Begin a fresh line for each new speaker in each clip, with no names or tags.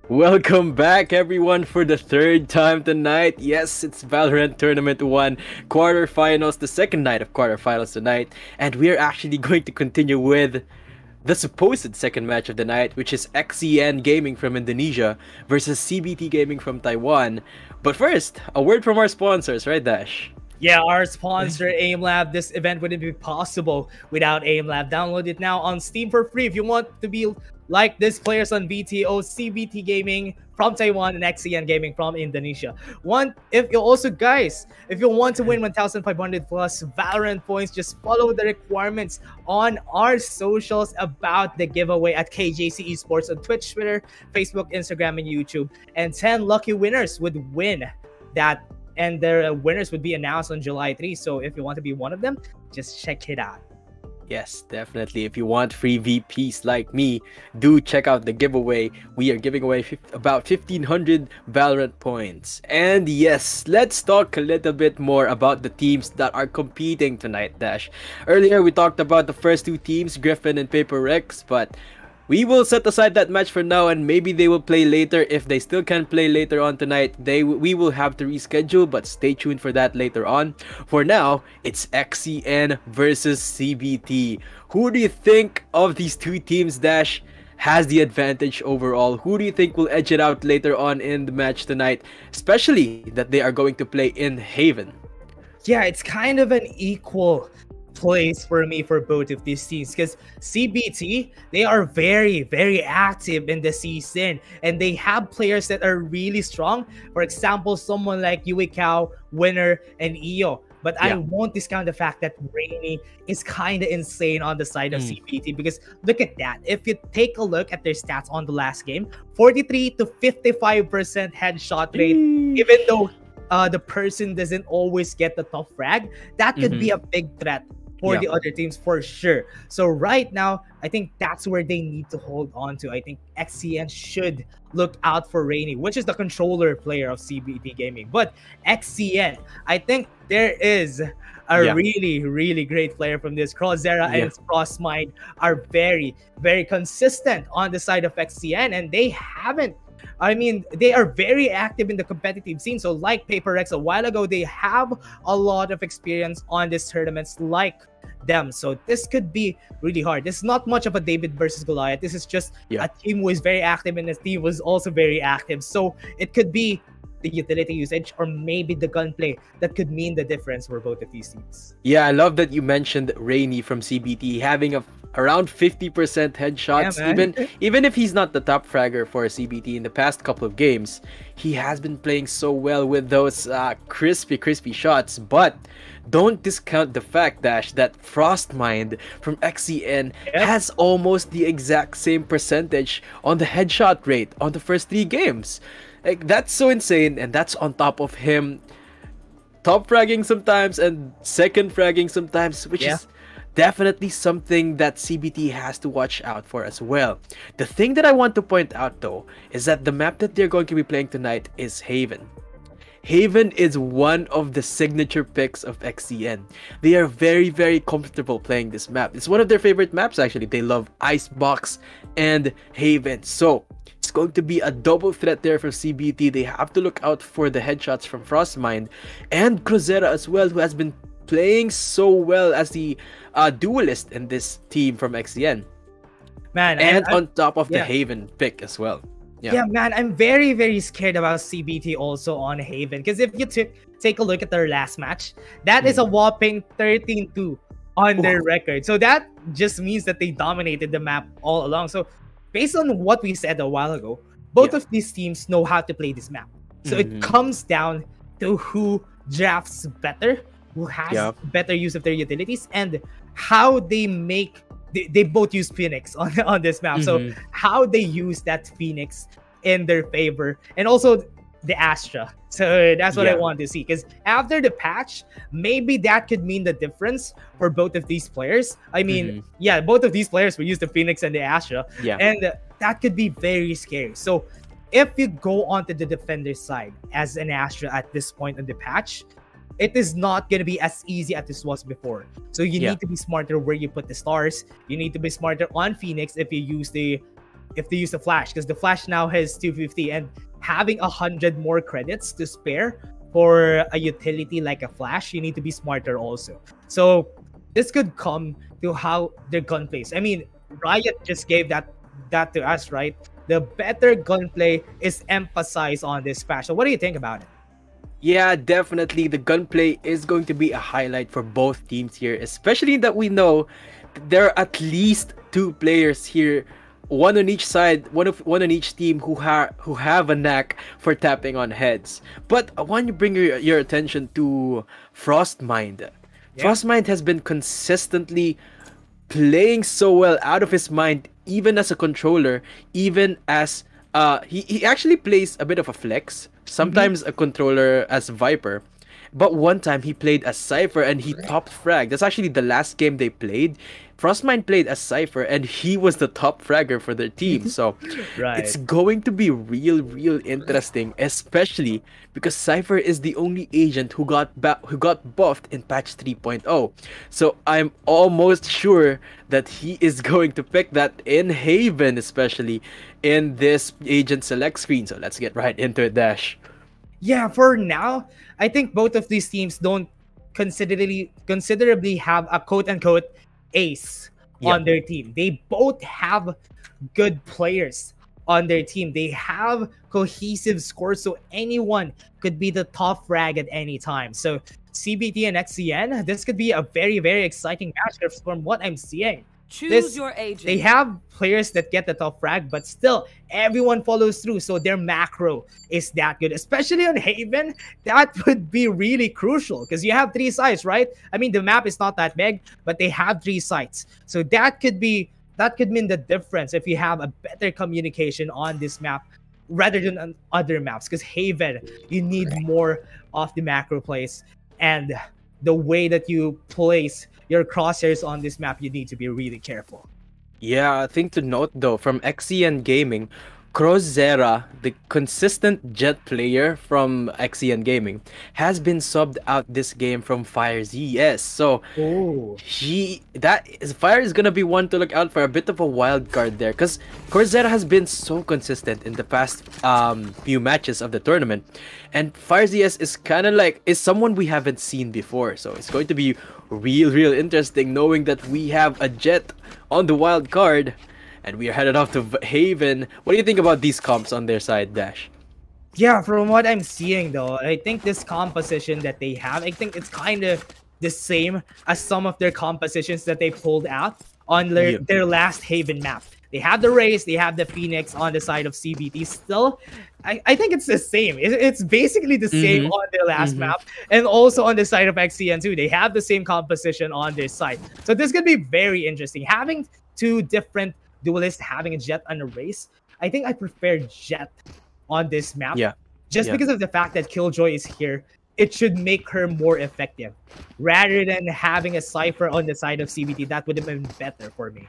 Welcome back, everyone, for the third time tonight. Yes, it's VALORANT Tournament 1 quarterfinals, the second night of quarterfinals tonight. And we're actually going to continue with the supposed second match of the night, which is XCN Gaming from Indonesia versus CBT Gaming from Taiwan. But first, a word from our sponsors, right, Dash?
Yeah, our sponsor, AimLab. This event wouldn't be possible without AimLab. Download it now on Steam for free if you want to be like these players on VTO, CBT Gaming from Taiwan, and XCN Gaming from Indonesia. If you want to win 1,500 plus Valorant points, just follow the requirements on our socials about the giveaway at KJC eSports on Twitch, Twitter, Facebook, Instagram, and YouTube. And 10 lucky winners would win that. And their winners would be announced on July 3. So if you want to be one of them, just check it out.
Yes, definitely. If you want free VPs like me, do check out the giveaway. We are giving away about 1,500 Valorant points. And yes, let's talk a little bit more about the teams that are competing tonight, Dash. Earlier, we talked about the first two teams, Griffin and PaperX, but we will set aside that match for now, and maybe they will play later. If they still can play later on tonight, we will have to reschedule, but stay tuned for that later on. For now, it's XCN versus CBT. Who do you think of these two teams, Dash, has the advantage overall? Who do you think will edge it out later on in the match tonight, especially that they are going to play in Haven?
Yeah, it's kind of an equal place for me for both of these teams, because CBT, they are very active in the season, and they have players that are really strong. For example, someone like YuAngeR, YuAngeR, and EO. But I won't discount the fact that Rainy is kind of insane on the side of CBT, because look at that. If you take a look at their stats on the last game, 43 to 55% headshot rate, even though the person doesn't always get the top frag, that could be a big threat for the other teams for sure. So right now, I think that's where they need to hold on to. I think XCN should look out for Rainy, which is the controller player of CBT Gaming. But XCN, I think there is a really great player from this. Crozera and Frostmind are very consistent on the side of XCN, and they are very active in the competitive scene. So like PaperX a while ago, they have a lot of experience on these tournaments like them. So this could be really hard. This is not much of a David versus Goliath. This is just a team who is very active, and the team was also very active. So it could be the utility usage or maybe the gunplay that could mean the difference for both of these teams.
Yeah, I love that you mentioned Rainy from CBT having around 50% headshots. Even if he's not the top fragger for CBT in the past couple of games, he has been playing so well with those crispy shots. But don't discount the fact, Dash, that Frostmind from XCN has almost the exact same percentage on the headshot rate on the first 3 games. Like, that's so insane, and that's on top of him top fragging sometimes and second fragging sometimes, which is definitely something that CBT has to watch out for as well. The thing that I want to point out though is that the map that they're going to be playing tonight is Haven. Haven is one of the signature picks of XCN. They are very comfortable playing this map. It's one of their favorite maps actually. They love Icebox and Haven. So it's going to be a double threat there for CBT. They have to look out for the headshots from Frostmind and Crozera as well, who has been playing so well as the duelist in this team from XCN.
Man,
and on top of the Haven pick as well.
Yeah, man, I'm very scared about CBT also on Haven, because if you take a look at their last match, that is a whopping 13-2 on their record. So that just means that they dominated the map all along. So based on what we said a while ago, both of these teams know how to play this map. So it comes down to who drafts better, who has better use of their utilities, and how they make they both use Phoenix on this map. So how they use that Phoenix in their favor, and also the Astra. So that's what I want to see, because after the patch, maybe that could mean the difference for both of these players. I mean, both of these players will use the Phoenix and the Astra, and that could be very scary. So if you go onto the defender side as an Astra at this point in the patch, it is not going to be as easy as this was before. So you need to be smarter where you put the stars. You need to be smarter on Phoenix if you use the if they use the flash, because the flash now has 250, and having 100 more credits to spare for a utility like a flash, you need to be smarter also. So this could come to how their gun plays. I mean, Riot just gave that to us, right? The better gunplay is emphasized on this patch. So what do you think about it?
Yeah, definitely. The gunplay is going to be a highlight for both teams here, especially that we know there are at least 2 players here, one on each side, one on each team who have a knack for tapping on heads. But I want to bring your attention to frostmind. Yeah. Frostmind has been consistently playing so well out of his mind, even as a controller, even as he actually plays a bit of a flex, sometimes a controller as Viper, but one time he played as Cypher and he top frag. That's actually the last game they played. Frostmind played as Cypher and he was the top fragger for their team. So it's going to be real interesting, especially because Cypher is the only agent who got buffed in patch 3.0. So I'm almost sure that he is going to pick that in Haven, especially in this agent select screen. So let's get right into it, Dash.
Yeah, for now, I think both of these teams don't considerably have a quote-unquote ace on their team. They both have good players on their team. They have cohesive scores, so anyone could be the top frag at any time. So CBT and XCN, this could be a very exciting matchup from what I'm seeing.
Choose your agent.
They have players that get the top frag, but still everyone follows through, so their macro is that good. Especially on Haven, that would be really crucial because you have 3 sites, right? I mean, the map is not that big, but they have 3 sites, so that could mean the difference if you have a better communication on this map rather than on other maps. Because Haven, you need more of the macro plays, and the way that you place your crosshairs on this map, you need to be really careful.
Yeah, a thing to note though, from XCN Gaming, Crozera, the consistent Jett player from XCN Gaming, has been subbed out this game from FireZs. So Fire is gonna be one to look out for, a bit of a wild card there, because Crozera has been so consistent in the past few matches of the tournament, and FireZs is kind of like someone we haven't seen before. So it's going to be real interesting knowing that we have a Jett on the wild card. And we are headed off to Haven. What do you think about these comps on their side, Dash?
Yeah, from what I'm seeing though, I think this composition that they have, I think it's kind of the same as some of their compositions that they pulled out on their last Haven map. They have the Raze, they have the Phoenix on the side of CBT. Still, I think it's the same. It's basically the same on their last map. And also on the side of XCN too. They have the same composition on their side. So this could be very interesting. Having 2 different duelists, having a Jett and a Raze, I think I prefer Jett on this map. Just because of the fact that Killjoy is here, it should make her more effective. Rather than having a Cypher on the side of CBT, that would have been better for me.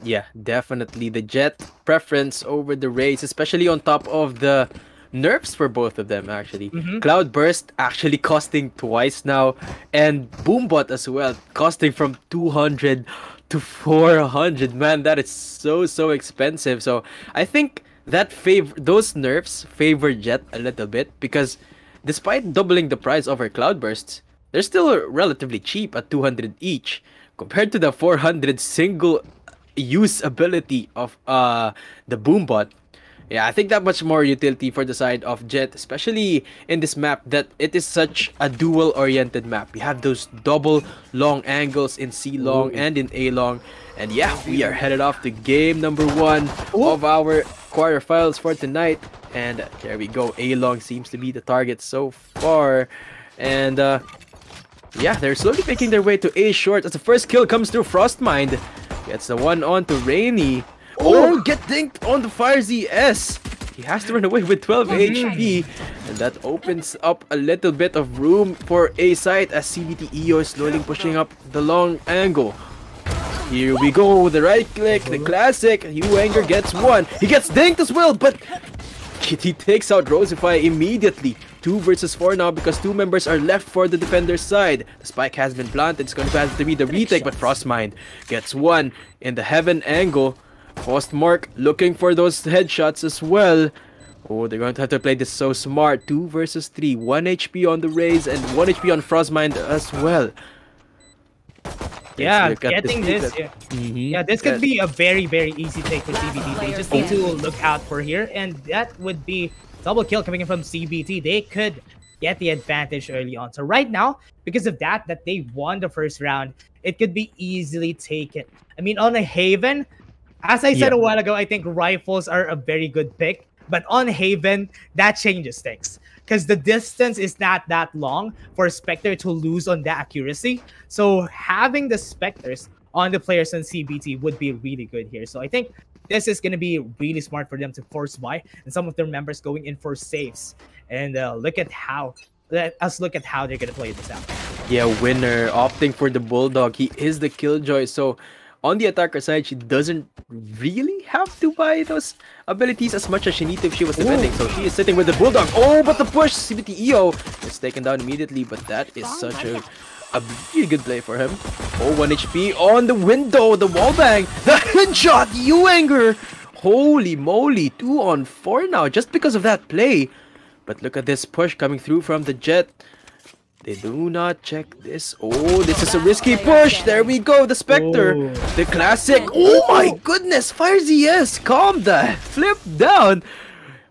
Yeah, definitely the Jett preference over the Raze, especially on top of the nerfs for both of them actually. Cloud Burst actually costing twice now, and Boombot as well, costing from 200 to 400. Man, that is so expensive. So I think that those nerfs favor Jett a little bit, because despite doubling the price of her Cloud Bursts, they're still relatively cheap at 200 each compared to the 400 single use ability of the Boombot. Yeah, I think that much more utility for the side of Jett, especially in this map that it is such a dual-oriented map. We have those double long angles in C long and in A long. And yeah, we are headed off to game number 1 of our quarterfinals for tonight. And there we go. A long seems to be the target so far. And yeah, they're slowly making their way to A short as the first kill comes through. Frostmind gets the one on to Rainy. Get dinked on the FireZs. He has to run away with 12 HP, and that opens up a little bit of room for A side as CBT EO is slowly pushing up the long angle. Here we go, the right click, the classic. YuAngeR gets one. He gets dinked as well, but he takes out roseaufy immediately. 2 versus 4 now because 2 members are left for the defender's side. The spike has been planted. It's going to have to be the retake, but frostmind gets one in the heaven angle. foscmorc looking for those headshots as well. Oh, they're going to have to play this so smart. 2 versus 3. 1 HP on the Raze and 1 HP on frostmind as well.
Yeah, getting this. Yeah, this could be a very, very easy take for CBT. They just need to look out for here, and that would be double kill coming in from CBT. They could get the advantage early on. So right now, because of that they won the first round, it could be easily taken. I mean, on a Haven, as I said a while ago, I think rifles are a very good pick. But on Haven, that changes things. Because the distance is not that long for Spectre to lose on the accuracy. So having the Spectres on the players on CBT would be really good here. So I think this is going to be really smart for them to force buy. And some of their members going in for saves. And let us look at how they're going to play this out.
Yeah, YuAngeR opting for the Bulldog. He is the Killjoy. So on the attacker side, she doesn't really have to buy those abilities as much as she needs if she was defending. So she is sitting with the Bulldog. Oh, but the push! CBT EO is taken down immediately, but that is such a really good play for him. Oh, 1 HP on the window, the wallbang, the headshot, YuAngeR! Holy moly, 2 on 4 now just because of that play. But look at this push coming through from the Jett. They do not check this. Oh, this is a risky push. There we go. The Spectre. Oh. The classic. Oh my goodness. FireZs. Calm that. Flip down.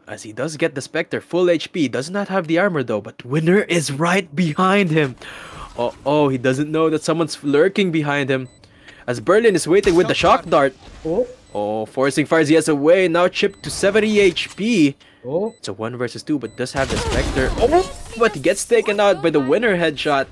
As he does get the Spectre. Full HP. Does not have the armor though. But YuAngeR is right behind him. Oh, he doesn't know that someone's lurking behind him. As BberLIN is waiting with the shock dart. Oh, forcing FireZs away. Now chipped to 70 HP.
Oh.
It's a 1 versus 2, but does have the Spectre. Oh, but he gets taken out by the YuAngeR headshot.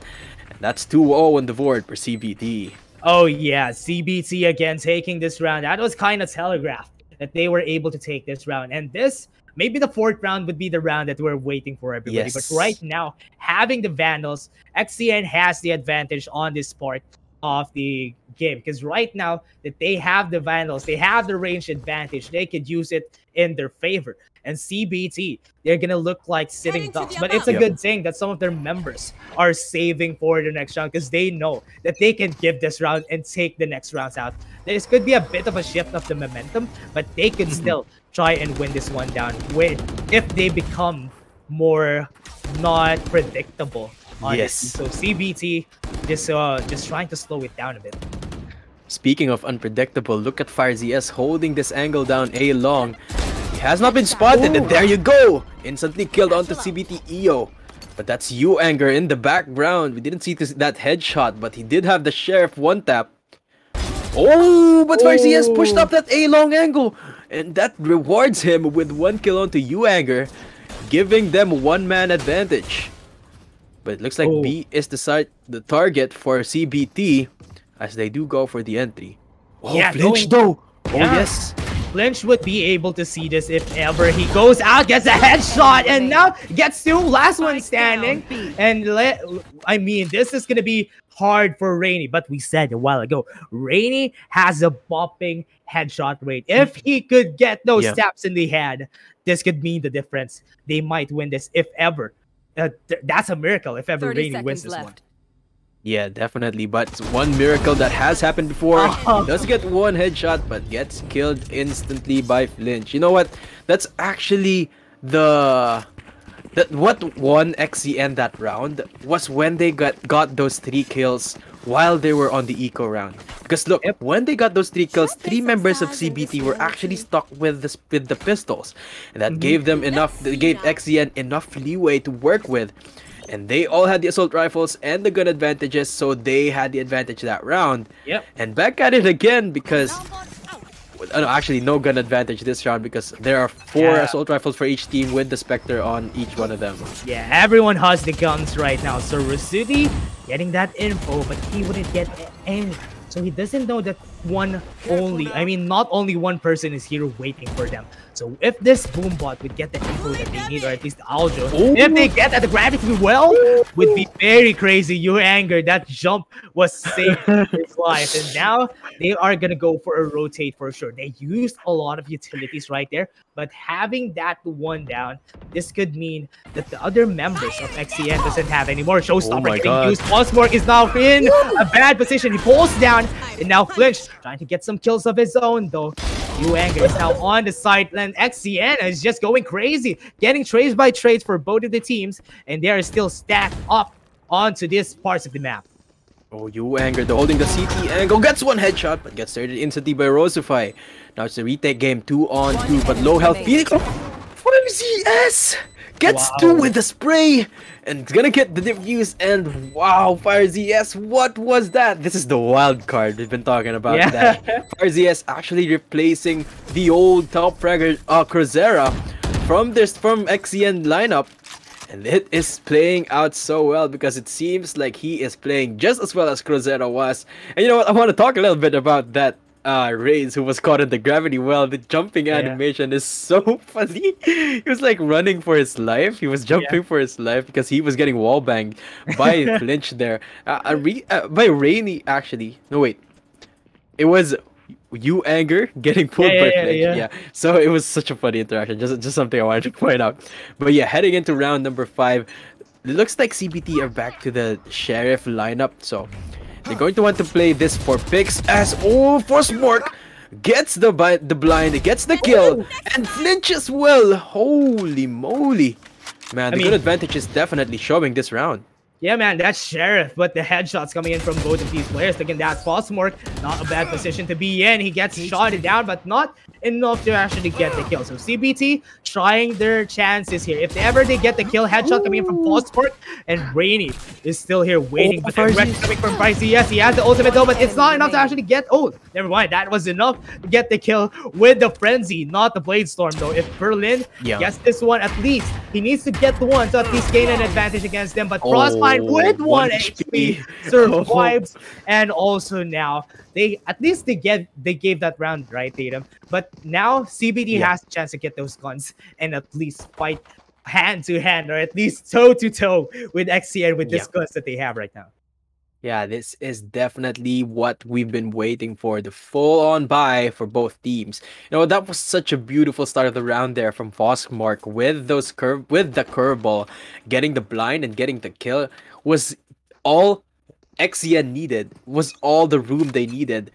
And that's 2-0 on the board for CBT.
Oh yeah, CBT again taking this round. That was kind of telegraphed that they were able to take this round. And this, maybe the 4th round would be the round that we're waiting for, everybody. Yes. But right now, having the Vandals, XCN has the advantage on this part of the game. Because right now that they have the Vandals, they have the range advantage. They could use it in their favor. And CBT, they're gonna look like sitting ducks. But it's a good thing that some of their members are saving for the next round because they know that they can give this round and take the next rounds out. This could be a bit of a shift of the momentum, but they could still try and win this one down if they become more not predictable. Honestly. Yes. So CBT just trying to slow it down a bit.
Speaking of unpredictable, look at FireZs holding this angle down A long. He has not been spotted, and there you go! Instantly killed onto CBT EO. But that's YuAngeR in the background. We didn't see that headshot, but he did have the Sheriff 1-tap. Oh, but FireZs pushed up that A long angle, and that rewards him with 1 kill onto YuAngeR, giving them 1-man advantage. But it looks like B is the target for CBT as they do go for the entry. Oh, yeah, Flynch though! Oh, yes!
Flynch would be able to see this if ever he goes out, gets a headshot, and now gets to last one standing. And I mean, this is going to be hard for Rainy, but we said a while ago, Rainy has a bopping headshot rate. If he could get those taps in the head, this could mean the difference. They might win this if ever. That's a miracle if ever Rainy wins this one.
Yeah, definitely. But it's one miracle that has happened before. He does get 1 headshot, but gets killed instantly by Flynch. You know what? That's actually what won XCN that round was when they got those 3 kills while they were on the eco round. Because look, when they got those 3 kills, 3 members of CBT were actually stuck with the pistols, and that gave them enough. They gave XCN enough leeway to work with. And they all had the assault rifles and the gun advantages, so they had the advantage that round. And back at it again because... actually, no gun advantage this round because there are 4 assault rifles for each team with the Spectre on each one of them.
Yeah, everyone has the guns right now. So Rasuti getting that info, but he wouldn't get any. So he doesn't know that not only one person is here waiting for them. So if this Boombot would get the info that they need, or at least the Aljo, if they get at the gravity well, would be very crazy. YuAngeR, that jump was saved his life. And now they are going to go for a rotate for sure. They used a lot of utilities right there, but having that one down, this could mean that the other members of XCN doesn't have any more showstopper getting used. foscmorc is now in a bad position. He pulls down, and now Flynch trying to get some kills of his own though. YuAngeR is now on the sideline. XCN is just going crazy, getting trades by trades for both of the teams, and they are still stacked up onto these parts of the map.
Oh, YuAngeR, they're holding the CT angle, gets one headshot, but gets started instantly by roseaufy. Now it's a retake game, 2-on-2, but low health. Phoenix, FireZs gets two with the spray, and it's gonna get the defuse, and wow, FireZs, what was that? This is the wild card we've been talking about. That FireZs actually replacing the old top fragger Crozera from XCN lineup. And it is playing out so well because it seems like he is playing just as well as Crozera was. And you know what? I want to talk a little bit about that Raze who was caught in the gravity well. The jumping animation is so funny. He was like running for his life. He was jumping for his life because he was getting wallbanged by Flynch there. By Rainy, actually. No, wait. It was YuAngeR getting pulled by Flynch. Yeah. So it was such a funny interaction. Just something I wanted to point out. But yeah, heading into round number 5, it looks like CBT are back to the Sheriff lineup. So they're going to want to play this for picks as foscmorc gets the blind, gets the kill, and Flynch as well. Holy moly. Man, the good advantage is definitely showing this round.
Yeah, man, that's Sheriff, but the headshots coming in from both of these players. Again, that foscmorc, not a bad position to be in. He gets shotted down, but not enough to actually get the kill. So CBT trying their chances here. If ever they get the kill, headshot coming in from foscmorc, and Rainy is still here waiting. But the rest coming from FireZs. Yes, he has the ultimate though, but it's not enough to actually get. Oh, never mind. That was enough to get the kill with the frenzy, not the blade storm though. If BberLIN gets this one, at least he needs to get the one to at least gain an advantage against them. But frostmind with 1 HP survives, and also now they gave that round, right, Dadum? But now CBT has a chance to get those guns and at least fight hand to hand, or at least toe to toe with XCN with this guns that they have right now.
Yeah, this is definitely what we've been waiting for, the full-on buy for both teams. You know, that was such a beautiful start of the round there from foscmorc with the curveball, getting the blind and getting the kill was all XCN needed, was all the room they needed.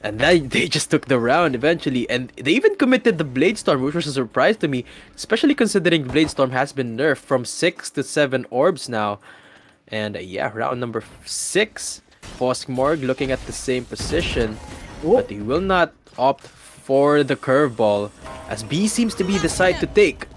And then they just took the round eventually, and they even committed the Blade Storm, which was a surprise to me, especially considering Blade Storm has been nerfed from 6 to 7 orbs now. And yeah, round number 6, foscmorc looking at the same position, but he will not opt for the curveball, as B seems to be the side to take.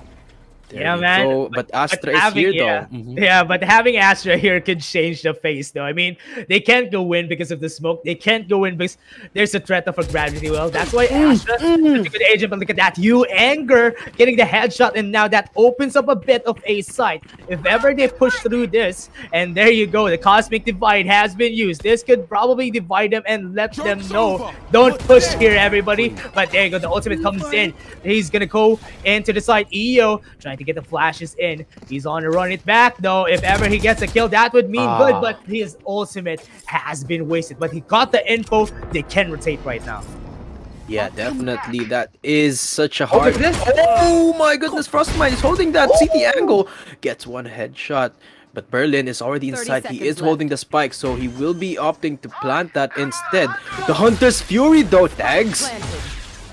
There man. But Astra is here though.
Yeah, but having Astra here could change the face though. I mean, they can't go in because of the smoke. They can't go in because there's a threat of a gravity well. That's why Astra is a good agent. But look at that, YuAngeR getting the headshot, and now that opens up a bit of a sight. If ever they push through this, and there you go, the Cosmic Divide has been used. This could probably divide them and let them know, don't push here, everybody. But there you go, the ultimate comes in. He's gonna go into the side. EO trying to get the flashes in. He's on to run it back though. If ever he gets a kill, that would mean good, but his ultimate has been wasted. But he got the info. They can rotate right now.
Yeah, definitely. That is such a hard... Oh my goodness, frostmind is holding that CT angle. Gets one headshot. But BberLIN is already inside. He is holding the spike, so he will be opting to plant that instead. The Hunter's Fury though tags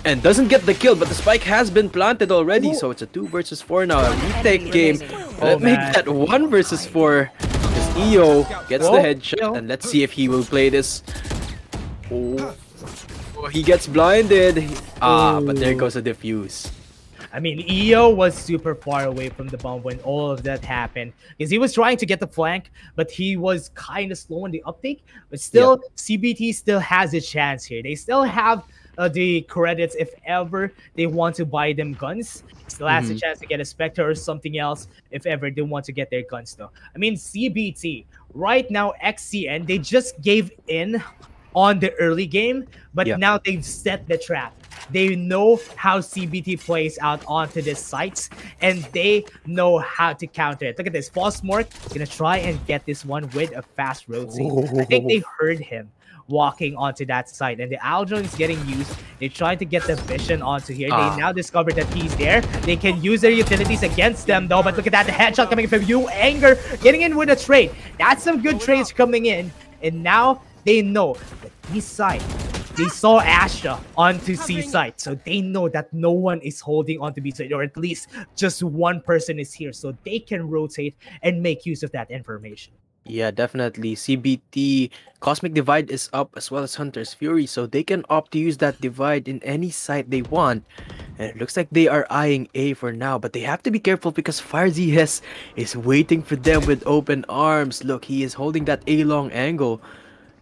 and doesn't get the kill, but the spike has been planted already, so it's a 2 versus 4 now. A retake game. Let's make that 1 versus 4. As EO gets the headshot, and let's see if he will play this. Oh, he gets blinded. But there goes a defuse.
I mean, EO was super far away from the bomb when all of that happened, because he was trying to get the flank, but he was kind of slow in the uptake. But still, CBT still has a chance here. They still have the credits if ever they want to buy them guns. Still has a chance to get a Spectre or something else if ever they want to get their guns though. I mean, CBT right now, XCN, they just gave in on the early game, but now they've set the trap. They know how CBT plays out onto the sites, and they know how to counter it. Look at this, foscmorc gonna try and get this one with a fast rotate. I think they heard him walking onto that side, and the Aldron is getting used. They try to get the vision onto here. They now discovered that he's there. They can use their utilities against them though, but look at that, the headshot coming from YuAngeR, getting in with a trade. That's some good trades coming in, and now they know that this side they saw Astra onto C site, so they know that no one is holding onto B site, or at least just one person is here, so they can rotate and make use of that information.
Yeah, definitely. CBT Cosmic Divide is up as well as Hunter's Fury, so they can opt to use that divide in any site they want. And it looks like they are eyeing A for now, but they have to be careful because FireZs is waiting for them with open arms. Look, he is holding that A long angle.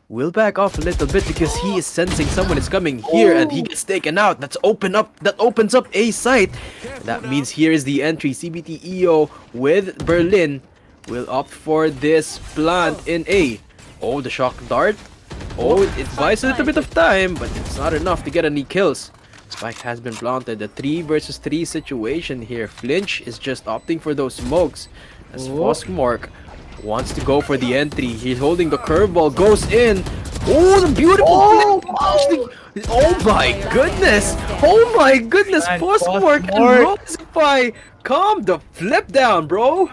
Will back off a little bit because he is sensing someone is coming here and he gets taken out. That opens up A site. That means here is the entry. CBT EO with BberLIN will opt for this plant in A. Oh, the shock dart. Oh, it buys a little bit of time, but it's not enough to get any kills. Spike has been planted. A 3 versus 3 situation here. Flynch is just opting for those smokes as foscmorc wants to go for the entry. He's holding the curveball, goes in. Oh, the beautiful play. Oh my goodness. Oh my goodness. foscmorc and roseaufy. Calm the flip down, bro.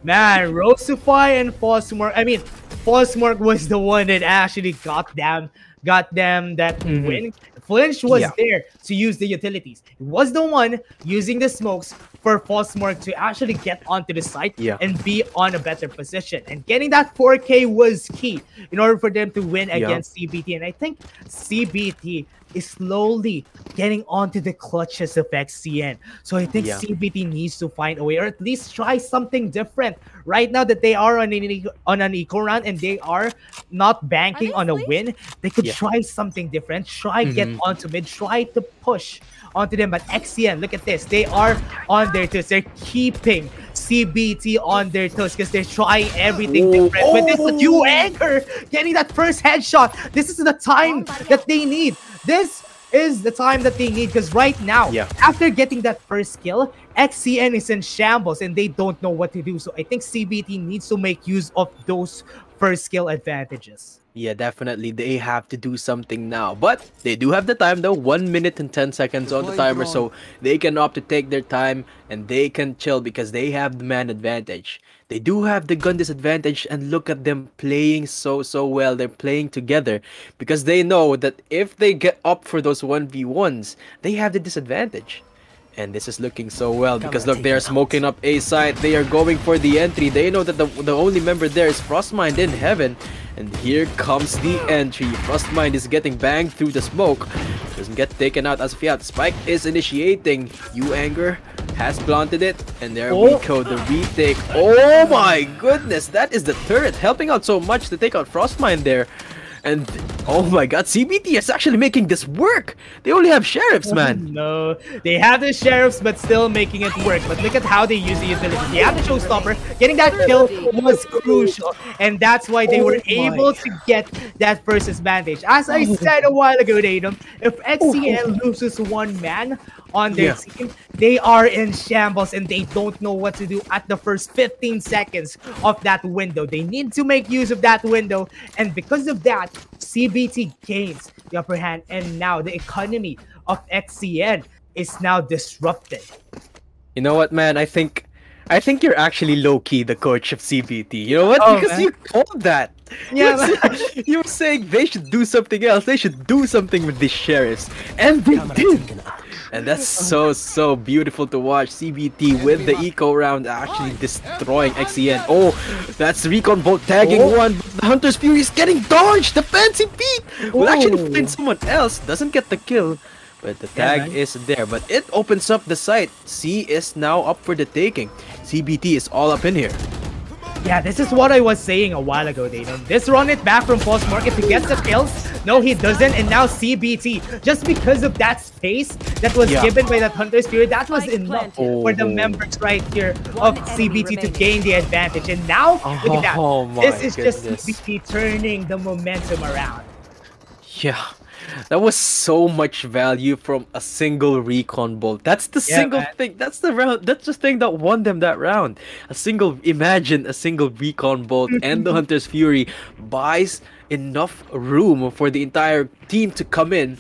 Man, roseaufy and foscmorc. I mean, foscmorc was the one that actually got them that win. Flynch was there to use the utilities. He was the one using the smokes for foscmorc to actually get onto the site and be on a better position. And getting that 4K was key in order for them to win against CBT. And I think CBT is slowly getting onto the clutches of XCN. So I think CBT needs to find a way, or at least try something different. Right now that they are on an eco round and they are not banking on a win, they could try something different. Try get onto mid, try to push onto them. But XCN, look at this. They are on their toes. They're keeping CBT on their toes because they're trying everything different. But this is YuAngeR getting that first headshot. This is the time that they need. This is the time that they need because right now, after getting that first kill, XCN is in shambles and they don't know what to do. So I think CBT needs to make use of those first skill advantages.
Yeah, definitely. They have to do something now. But they do have the time though. 1 minute and 10 seconds on the timer. So they can opt to take their time and they can chill because they have the man advantage. They do have the gun disadvantage and look at them playing so well. They're playing together because they know that if they get up for those 1v1s, they have the disadvantage. And this is looking so well because look, they are smoking up A side. They are going for the entry. They know that the only member there is frostmind in heaven. And here comes the entry. frostmind is getting banged through the smoke. Doesn't get taken out as of yet. Spike is initiating. YuAngeR has planted it. And there we go, the retake. Oh my goodness, that is the turret helping out so much to take out frostmind there. And oh my god, CBT is actually making this work. They only have sheriffs, man.
No, they have the sheriffs, but still making it work. But look at how they use the utilities. They have the showstopper. Getting that kill was crucial, and that's why they were able to get that first advantage. As I said a while ago, Dadum, if XCN loses one man on their team, they are in shambles and they don't know what to do at the first 15 seconds of that window. They need to make use of that window, and because of that, CBT gains the upper hand, and now the economy of XCN is now disrupted.
You know what, man? I think you're actually low-key the coach of CBT. You know what? Because you told that. Yeah, you were saying they should do something else. They should do something with these sheriffs, and they did. And that's so beautiful to watch. CBT with the eco round actually destroying XCN. Oh, that's Recon Bolt tagging one. The Hunter's Fury is getting dodged. The fancy beat will actually find someone else. Doesn't get the kill, but the tag is there. But it opens up the site. C is now up for the taking. CBT is all up in here.
Yeah, this is what I was saying a while ago, Dadum. Just run it back from foscmorc if he gets the kills. No, he doesn't. And now CBT, just because of that space that was given by that Hunter's Fury, that was enough for the members right here of CBT to gain the advantage. And now, look at that. This is just CBT turning the momentum around.
Yeah. That was so much value from a single recon bolt. That's the single thing. That's the round. That's the thing that won them that round. Imagine a single recon bolt and the Hunter's Fury buys enough room for the entire team to come in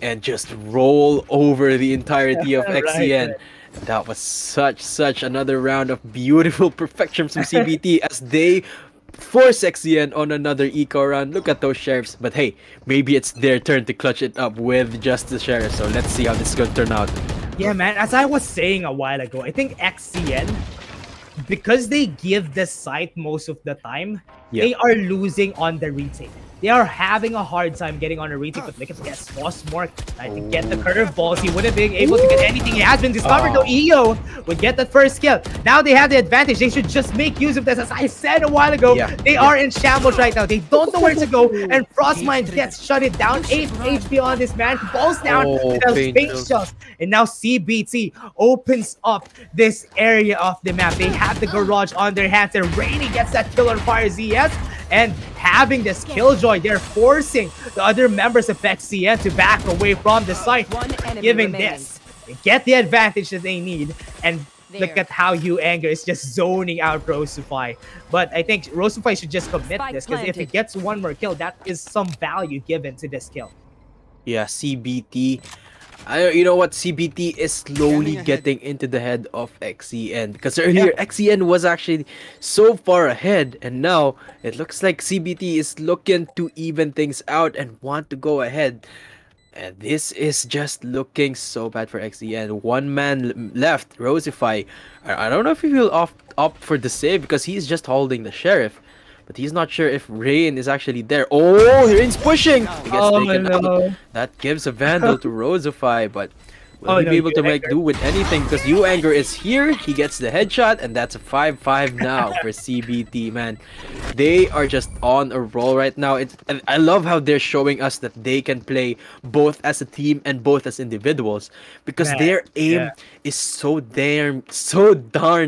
and just roll over the entirety of XCN. That was such another round of beautiful perfection from CBT as they force XCN on another eco run. Look at those sheriffs. But hey, maybe it's their turn to clutch it up with just the sheriff. So let's see how this is going to turn out.
Yeah, man, as I was saying a while ago, I think XCN, because they give the site most of the time, they are losing on the retake. They are having a hard time getting on a retake, but look at this. foscmorc trying to get the curveballs. He wouldn't be able to get anything. He has been discovered, though. EO would get that first kill. Now they have the advantage. They should just make use of this. As I said a while ago, they are in shambles right now. They don't know where to go, and frostmind gets shut it down. 8 HP on this man. Falls down to those space shells. And now CBT opens up this area of the map. They have the garage on their hands, and Rainy gets that kill on FireZs. And having this Killjoy, they're forcing the other members of XCN to back away from the site, giving this. They get the advantage that they need, and look at how YuAngeR is just zoning out roseaufy. But I think roseaufy should just commit this, because if he gets one more kill, that is some value given to this kill.
Yeah, CBT. You know what? CBT is slowly getting into the head of XCN, because earlier XCN was actually so far ahead, and now it looks like CBT is looking to even things out and want to go ahead. And this is just looking so bad for XCN. One man left, roseaufy. I don't know if he will opt for the save, because he's just holding the sheriff. But he's not sure if Rain is actually there. Oh, Rain's pushing! He gets taken out. That gives a Vandal to roseaufy, but will he be able to make do with anything? Because YuAngeR is here, he gets the headshot, and that's a 5-5 now for CBT, man. They are just on a roll right now. And I love how they're showing us that they can play both as a team and both as individuals, because their aim is so darn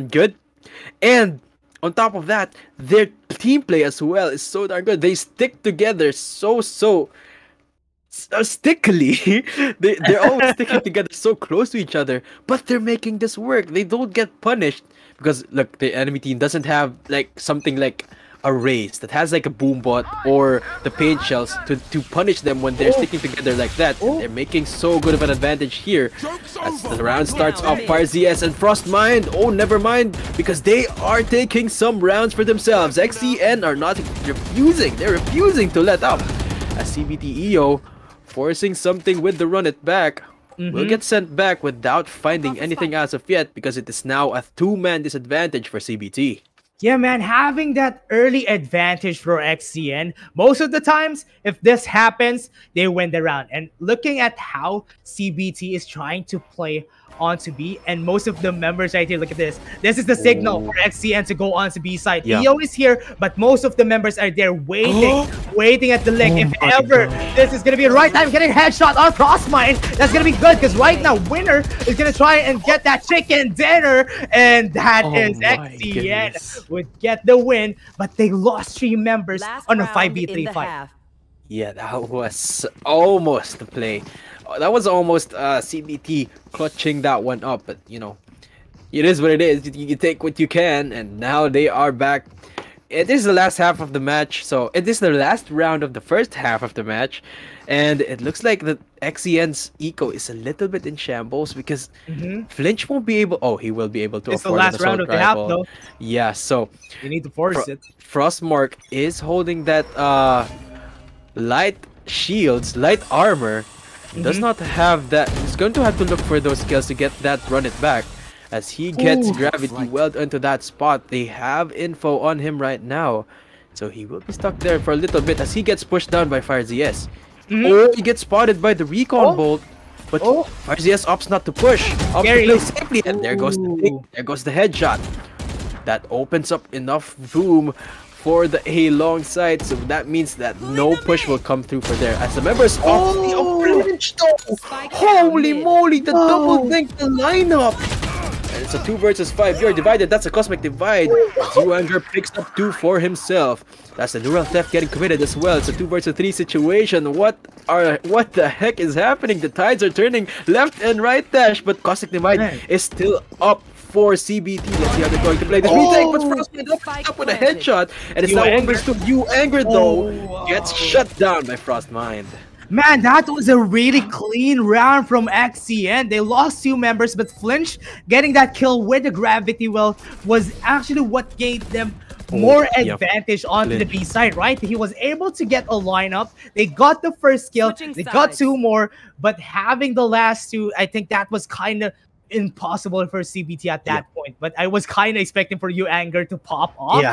good. And on top of that, their team play as well is so darn good. They stick together so stickily. they're always sticking together so close to each other, but they're making this work. They don't get punished because, look, the enemy team doesn't have like something like a Raze that has like a boom bot or the paint shells to punish them when they're sticking together like that. And they're making so good of an advantage here as the round starts off. FireZs and frostmind, oh never mind, because they are taking some rounds for themselves. XCN are not refusing, they're refusing to let up, as CBT EO forcing something with the run it back will get sent back without finding anything as of yet, because it is now a 2-man disadvantage for CBT.
Yeah, man, having that early advantage for XCN, most of the times, if this happens, they win the round. And looking at how CBT is trying to play onto B, and most of the members right here, look at this. This is the signal for XCN to go on to B side. EO is here, but most of the members are there waiting at the leg. If ever this is going to be the right time, getting a headshot on frostmind, that's going to be good, because right now, YuAngeR is going to try and get that chicken dinner, and that is XCN would get the win, but they lost 3 members on a 5v3 fight.
Yeah, that was almost the play. That was almost CBT clutching that one up, but you know, it is what it is. You take what you can, and now they are back. It is the last half of the match, so it is the last round of the first half of the match, and it looks like the XCN's eco is a little bit in shambles, because Flynch won't be able. Oh, he will be able to.
It's the last round of the half, though.
Yeah, so
you need to force it.
frostmind is holding that light shields, light armor. Does not have that. He's going to have to look for those kills to get that run it back, as he gets gravity weld into that spot. They have info on him right now, so he will be stuck there for a little bit as he gets pushed down by FireZs. Oh, he gets spotted by the recon bolt, but FireZs opts not to push, opts to play safely, and there goes the headshot. That opens up enough room for the A long side, so that means that no push will come through for there, as the members of the Flynch though. Holy moly, the double think the lineup. And it's a 2 versus 5. You're divided. That's a cosmic divide. YuAngeR picks up 2 for himself. That's the neural theft getting committed as well. It's a 2 versus 3 situation. What the heck is happening? The tides are turning left and right, Dash, but cosmic divide is still up for CBT. Let's see how they're going to play this retake, but frostmind up with a headshot, and it's now 1 versus 2. YuAngeR though gets shut down by frostmind.
Man, that was a really clean round from XCN. They lost 2 members, but Flynch getting that kill with the gravity well was actually what gave them more advantage onto the B side, right? He was able to get a lineup. They got the first kill. They got 2 more, but having the last 2, I think that was kind of impossible for CBT at that point. But I was kind of expecting for YuAngeR to pop off.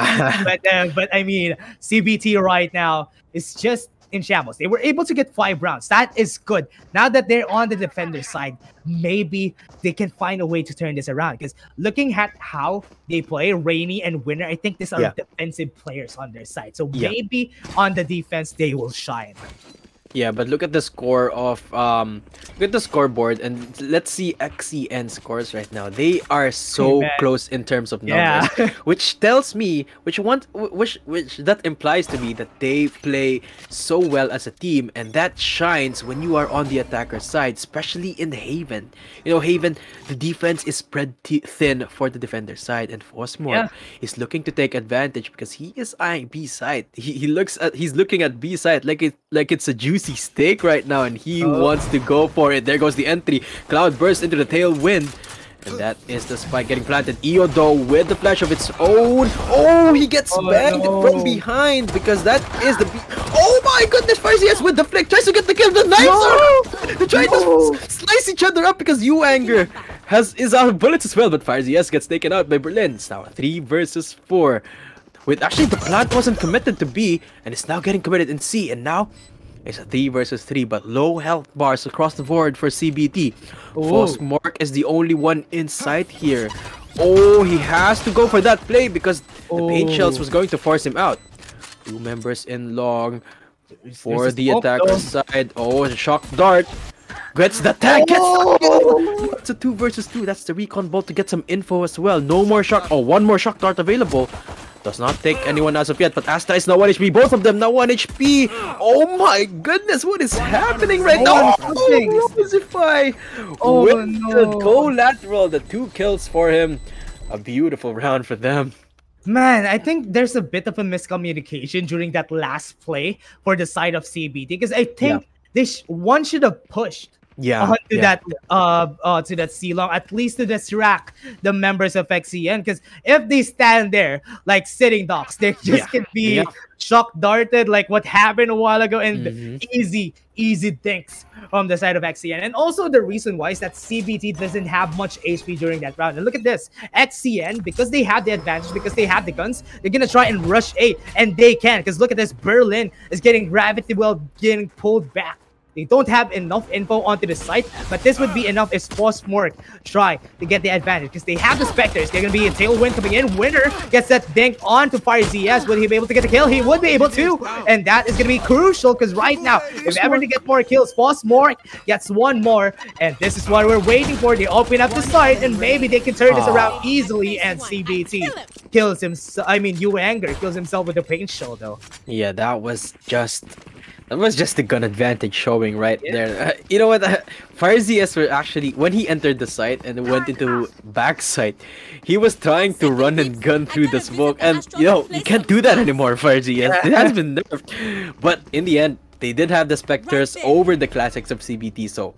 But I mean, CBT right now is just in shambles. They were able to get 5 rounds. That is good. Now that they're on the defender side, maybe they can find a way to turn this around. Because looking at how they play, Rainy and YuAngeR, I think these are defensive players on their side. So maybe on the defense, they will shine.
Yeah, but look at the score of look at the scoreboard and let's see XCN scores right now. They are so close in terms of numbers, which tells me which that implies to me that they play so well as a team, and that shines when you are on the attacker side, especially in Haven. You know, Haven, the defense is spread thin for the defender side, and foscmorc is looking to take advantage because he is eyeing B side. He's looking at B side like it's a juicy steak right now, and he wants to go for it. There goes the entry. Cloud bursts into the tailwind, and that is the spike getting planted. EO though with the flash of its own. Oh, he gets banged from behind because that is the oh my goodness, FireZs with the flick tries to get the kill. The knives they're trying to slice each other up because YuAngeR is out of bullets as well, but FireZs gets taken out by BberLIN. It's now a 3 versus 4. With actually the plant wasn't committed to B and it's now getting committed in C, and now it's a 3 versus 3, but low health bars across the board for CBT. foscmorc is the only one in sight here. Oh, he has to go for that play because the paint shells was going to force him out. 2 members in long for the attacker side. Oh, shock dart. Gets the tag, gets the kill. It's a 2 versus 2. That's the recon bolt to get some info as well. No more shock. Oh, 1 more shock dart available. Does not take anyone as of yet, but Astra is now 1 HP. Both of them now 1 HP. Oh my goodness, what is happening right now? roseaufy with the collateral. The 2 kills for him. A beautiful round for them.
Man, I think there's a bit of a miscommunication during that last play for the side of CBT, because I think one should have pushed to that C long, at least to distract the members of XCN, because if they stand there like sitting ducks, they just can be shock darted like what happened a while ago, and easy dinks from the side of XCN. And also the reason why is that CBT doesn't have much HP during that round. And look at this, XCN, because they have the advantage, because they have the guns, they're gonna try and rush A, and they can, because look at this, BberLIN is getting gravity well, getting pulled back. They don't have enough info onto the site, but this would be enough if foscmorc try to get the advantage, because they have the Spectres. They're going to be a tailwind coming in. YuAngeR gets that dink onto FireZs. Will he be able to get the kill? He would be able to, and that is going to be crucial, because right now, if ever to get more kills, foscmorc gets 1 more, and this is what we're waiting for. They open up the site, and maybe they can turn this around easily, and CBT kills himself. I mean, YuAngeR kills himself with the paint shell, though.
Yeah, that was just the gun advantage showing right there. You know what? FireZs were actually, when he entered the site and went into backside, he was trying to run and gun through the smoke. And, you know, you can't do that anymore, FireZs. It has been nerfed. But in the end, they did have the Spectres over the classics of CBT, so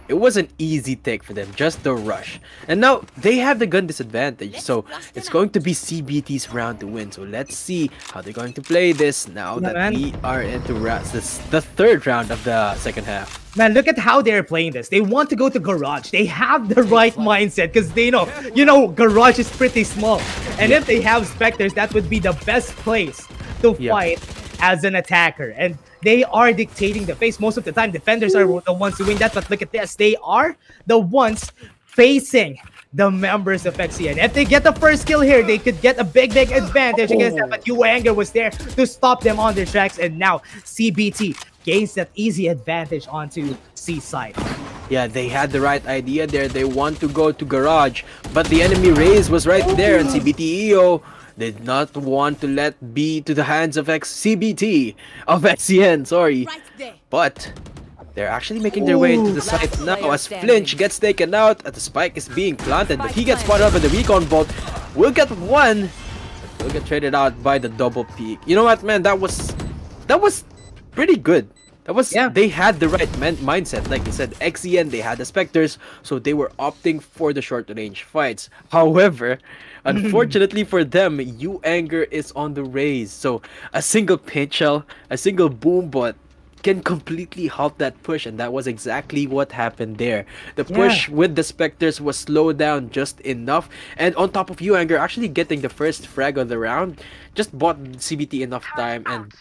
it was an easy take for them, just the rush. And now they have the gun disadvantage, so it's going to be CBT's round to win. So let's see how they're going to play this now that we are into the 3rd round of the 2nd half.
Man, look at how they're playing this. They want to go to Garage. They have the right mindset, because they know, Garage is pretty small. And if they have Spectres, that would be the best place to fight as an attacker. And they are dictating the pace most of the time. Defenders are the ones doing that, but look at this. They are the ones facing the members of XCN. If they get the first kill here, they could get a big advantage against them, but YuAngeR was there to stop them on their tracks, and now CBT gains that easy advantage onto C side.
Yeah, they had the right idea there. They want to go to Garage, but the enemy Raze was right there, and CBT EO did not want to let B to the hands of XCN, sorry. But they're actually making their way to the site now as Flynch gets taken out. The spike is being planted, but he gets spotted up in the recon bolt. We'll get 1. We'll get traded out by the double peak. You know what, man? That was pretty good. They had the right mindset. Like you said, XCN, they had the Spectres, so they were opting for the short range fights. However, unfortunately for them, YuAngeR is on the Raze, so a single paint shell, a single boom bot can completely halt that push, and that was exactly what happened there. The push with the Spectres was slowed down just enough, and on top of YuAngeR actually getting the first frag of the round, just bought CBT enough time and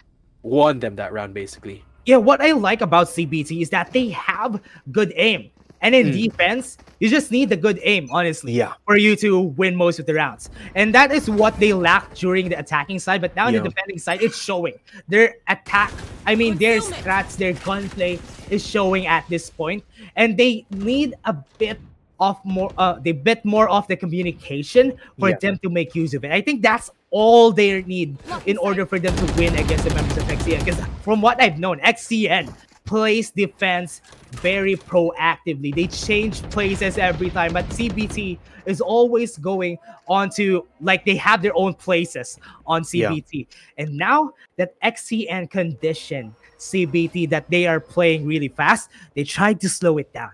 won them that round basically.
Yeah, what I like about CBT is that they have good aim. And in defense, you just need the good aim, honestly, for you to win most of the rounds. And that is what they lacked during the attacking side. But now in the defending side, it's showing. Their attack, I mean, their strats, their gunplay is showing at this point. And they need a bit of more, they bit more of the communication for them to make use of it. I think that's all they need in order for them to win against the members of XCN. Because from what I've known, XCN plays defense very proactively. They change places every time, but CBT is always going on to, like, they have their own places on CBT. And now that XCN condition CBT that they are playing really fast, they tried to slow it down.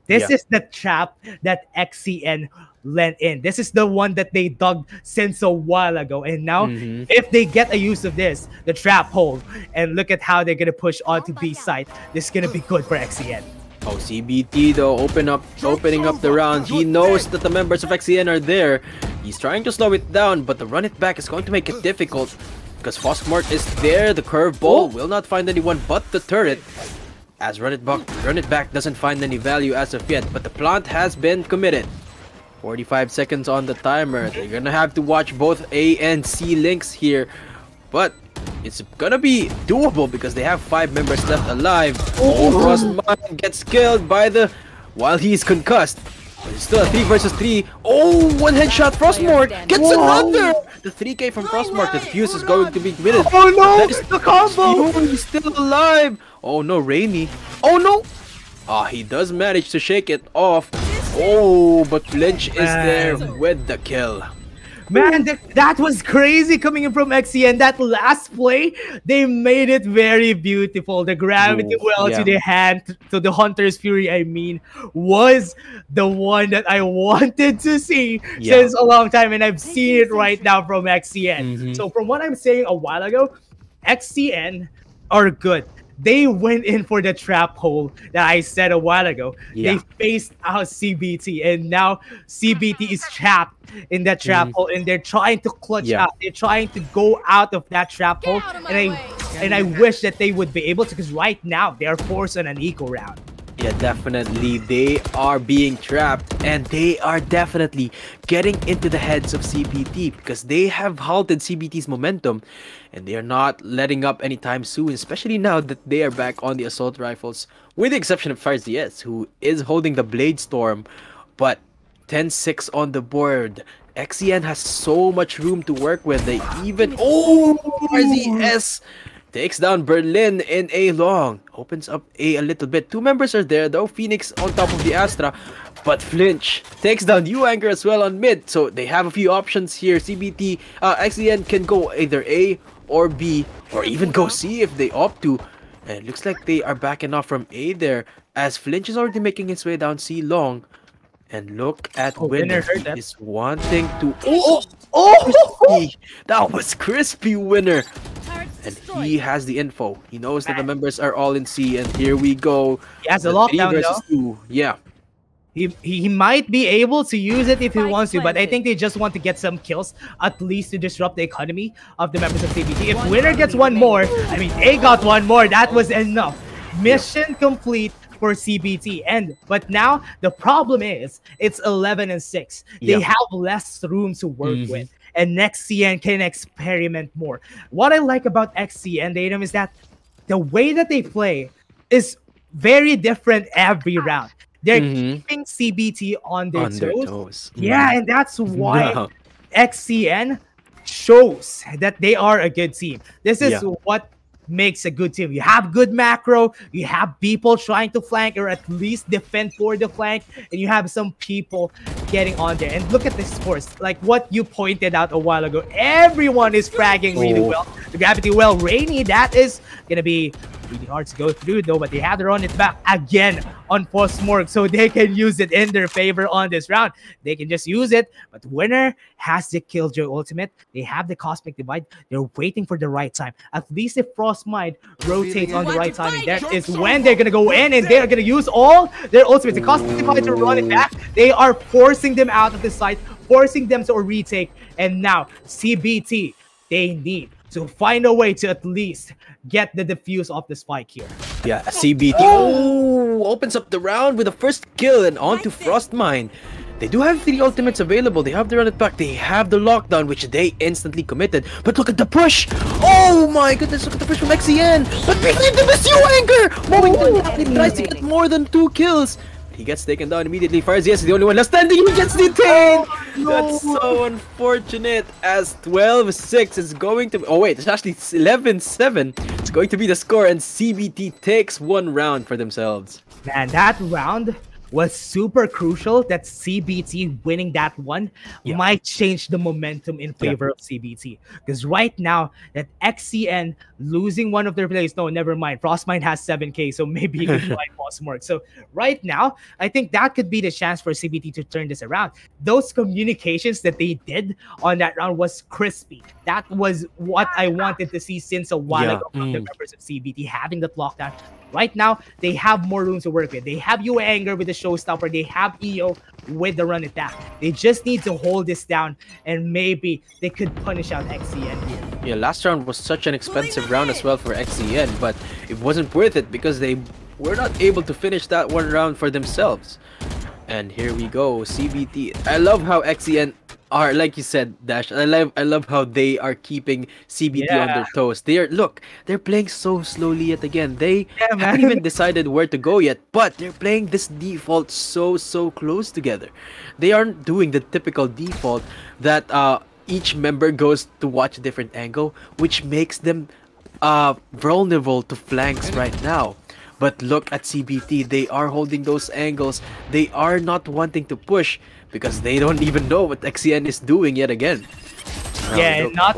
This is the trap that XCN lent in. This is the one that they dug since a while ago. And now, if they get a use of this, the trap hole, and look at how they're going to push onto B side, this is going to be good for XCN.
Oh, CBT though, opening up the round. He knows that the members of XCN are there. He's trying to slow it down, but the run it back is going to make it difficult because foscmorc is there. The curveball will not find anyone but the turret. As run it back doesn't find any value as of yet, but the plant has been committed. 45 seconds on the timer. They're gonna have to watch both A and C links here, but it's gonna be doable because they have 5 members left alive. Frostmind gets killed by the while he's concussed. But it's still a 3 versus 3. Oh, one headshot. Frostmind gets another. The 3K from frostmind. The fuse is going to be committed.
Oh no, that is the combo.
He's still alive. Oh no, Rainy. Oh no. He does manage to shake it off. Oh, but Flynch is there with the kill.
Man, that was crazy coming in from XCN. That last play, they made it very beautiful. The gravity well to the hand, to the Hunter's Fury, I mean, was the one that I wanted to see since a long time. And I've seen it right now from XCN. So from what I'm saying a while ago, XCN are good. They went in for the trap hole that I said a while ago. They faced out CBT, and now CBT is trapped in that trap hole, and they're trying to clutch out. They're trying to go out of that trap hole, and I wish that they would be able to, because right now they are forced on an eco round.
Yeah, definitely. They are being trapped, and they are definitely getting into the heads of CBT because they have halted CBT's momentum, and they are not letting up anytime soon, especially now that they are back on the assault rifles, with the exception of FireZs, who is holding the Blade Storm, but 10-6 on the board. XCN has so much room to work with. They even... Oh! FireZs takes down BberLIN in A long. Opens up A little bit. 2 members are there though. Phoenix on top of the Astra. But Flynch takes down YuAngeR as well on mid. So they have a few options here. CBT, XCN can go either A or B, or even go C if they opt to. And it looks like they are backing off from A there, as Flynch is already making his way down C long. And look at YuAngeR. He is wanting to... That was crispy, YuAngeR. And he has the info. He knows that the members are all in C, and here we go.
He has a lockdown though.
2. Yeah.
He might be able to use it if he wants to, but I think they just want to get some kills, at least to disrupt the economy of the members of CBT. If YuAngeR gets one more, I mean, A got one more, that was enough. Mission complete for CBT. But now the problem is it's 11-6. They have less room to work with, and XCN can experiment more. What I like about XCN, Dadum, is that the way that they play is very different every round. They're keeping CBT on their toes. Yeah, and that's why XCN shows that they are a good team. This is what makes a good team. You have good macro, you have people trying to flank or at least defend for the flank, and you have some people getting on there. And look at the scores, like what you pointed out a while ago. Everyone is fragging really well. The gravity well, Rainy, that is gonna be Really hard to go through though, but they have to run it back again on foscmorc, so they can use it in their favor on this round. They can just use it, but YuAngeR has the Killjoy ultimate. They have the Cosmic Divide. They're waiting for the right time. At least if frostmind rotates on the right timing, that is when they're gonna go in and they're gonna use all their ultimates. The Cosmic Divide to run it back. They are forcing them out of the site, forcing them to a retake, and now CBT, they need to find a way to at least get the defuse off the spike here.
Yeah, CBT opens up the round with the first kill and onto frostmind. They do have 3 ultimates available. They have the run it back. They have the lockdown, which they instantly committed. But look at the push! Oh my goodness, look at the push from XCN! But behind them is YuAngeR! Mowing them down. He tries to get more than 2 kills. He gets taken down immediately. FireZs is the only one left standing. He gets detained. That's so unfortunate. As 12-6 is going to. Oh wait, it's actually 11-7. It's going to be the score, and CBT takes 1 round for themselves.
Man, that round was super crucial. That CBT winning that one might change the momentum in favor of CBT. Because right now, that XCN losing one of their players, no, never mind. frostmind has 7k, so maybe you can find foscmorc. So right now, I think that could be the chance for CBT to turn this around. Those communications that they did on that round was crispy. That was what I wanted to see since a while ago from the members of CBT, having that lockdown. Right now, they have more room to work with. They have YuAngeR with the showstopper. They have EO with the run it back. They just need to hold this down, and maybe they could punish out XCN here.
Yeah, last round was such an expensive round as well for XCN, but it wasn't worth it because they were not able to finish that 1 round for themselves. And here we go, CBT. I love how XCN are, like you said, Dash. I love how they are keeping CBT on their toes. They're playing so slowly yet again. They haven't even decided where to go yet, but they're playing this default so close together. They aren't doing the typical default that each member goes to watch a different angle, which makes them vulnerable to flanks right now. But look at CBT, they are holding those angles. They are not wanting to push because they don't even know what XCN is doing yet again.
Not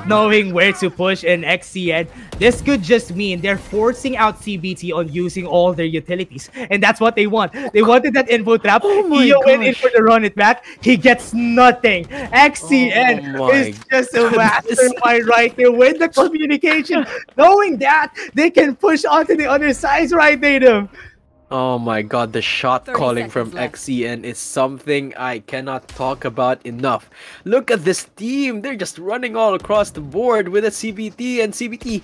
knowing where to push in XCN. This could just mean they're forcing out CBT on using all their utilities, and that's what they want. They wanted that info trap. EO went in for the run it back. He gets nothing. XCN is just a mastermind right there with the communication, knowing that they can push onto the other sides right, Dadum.
Oh my god, the shot calling from XCN is something I cannot talk about enough. Look at this team, they're just running all across the board with a CBT, and CBT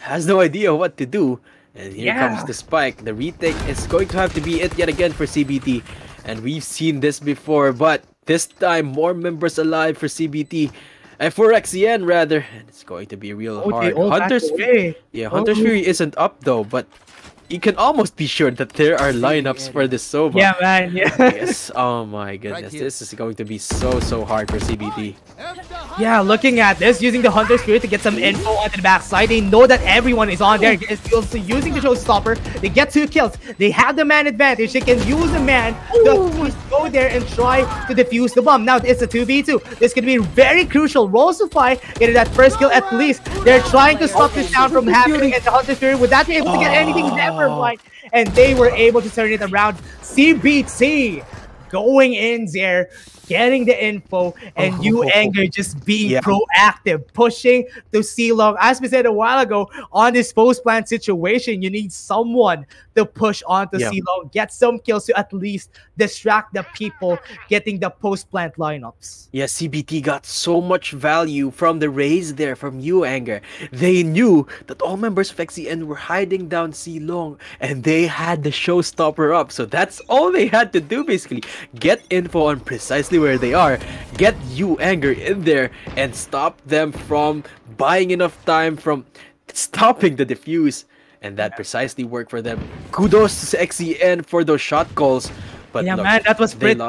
has no idea what to do. And here comes the spike. The retake is going to have to be it yet again for CBT. And we've seen this before, but this time more members alive for CBT. And for XCN rather. And it's going to be real hard. Hunter's Fury isn't up though, but you can almost be sure that there are lineups for this Sova.
Yeah, man. Yeah.
Yes. Oh my goodness. This is going to be so hard for CBT.
Yeah, looking at this, using the Hunter Spirit to get some info onto the backside. They know that everyone is on there. It's also using the showstopper. They get 2 kills. They have the man advantage. They can use a man to go there and try to defuse the bomb. Now it's a 2v2. This could be very crucial. roseaufy getting that first kill at least. They're trying to stop this down from happening, and the Hunter Spirit, would that be able to get anything? Never mind. And they were able to turn it around. CBT going in there, getting the info, and YuAngeR just being proactive, pushing to C-Long. As we said a while ago, on this post-plant situation, you need someone to push onto C-Long, get some kills to at least distract the people getting the post-plant lineups.
Yeah, CBT got so much value from the Raze there from YuAngeR. They knew that all members of XCN were hiding down C-Long, and they had the showstopper up. So that's all they had to do basically. Get info on precisely where they are, get YuAngeR in there, and stop them from buying enough time from stopping the defuse. And that precisely worked for them. Kudos to XCN for those shot calls. But
yeah,
look,
man, that was pretty,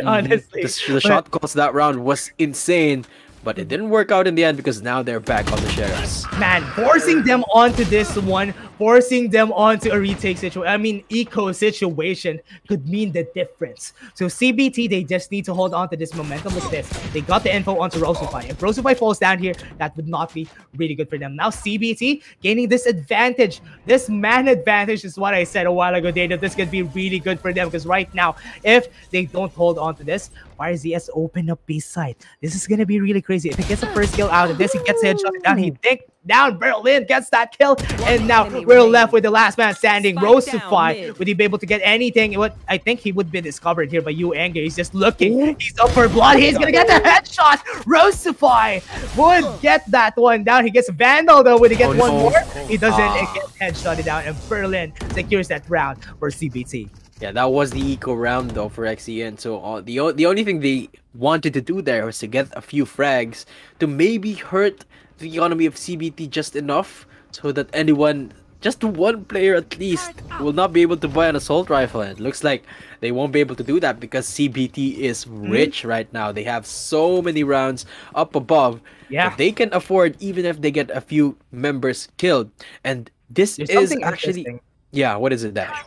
honestly.
The shot calls that round was insane. But it didn't work out in the end because now they're back on the Sheriffs.
Man, forcing them onto this one forcing them onto a retake situation, I mean, eco situation could mean the difference. So CBT, they just need to hold on to this momentum with this. They got the info onto roseaufy. If roseaufy falls down here, that would not be really good for them. Now CBT gaining this advantage, this man advantage is what I said a while ago, Dadum. This could be really good for them because right now, if they don't hold on to this, FireZs open up B side. This is gonna be really crazy. If he gets the first kill out of this, he gets a headshot down. He takes down BberLIN, gets that kill, and now we're left with the last man standing, roseaufy. Would he be able to get anything? What I think he would be discovered here by YuAngeR. He's just looking. He's up for blood. He's gonna get the headshot. roseaufy would get that one down. He gets Vandal though. Would he get one more? He doesn't. It gets headshotted down, and BberLIN secures that round for CBT.
Yeah, that was the eco round though for XCN. So the only thing they wanted to do there was to get a few frags to maybe hurt the economy of CBT just enough so that anyone, just one player at least, will not be able to buy an assault rifle. And it looks like they won't be able to do that because CBT is rich right now. They have so many rounds up above that they can afford even if they get a few members killed. And this is actually... Yeah, what is it, Dash?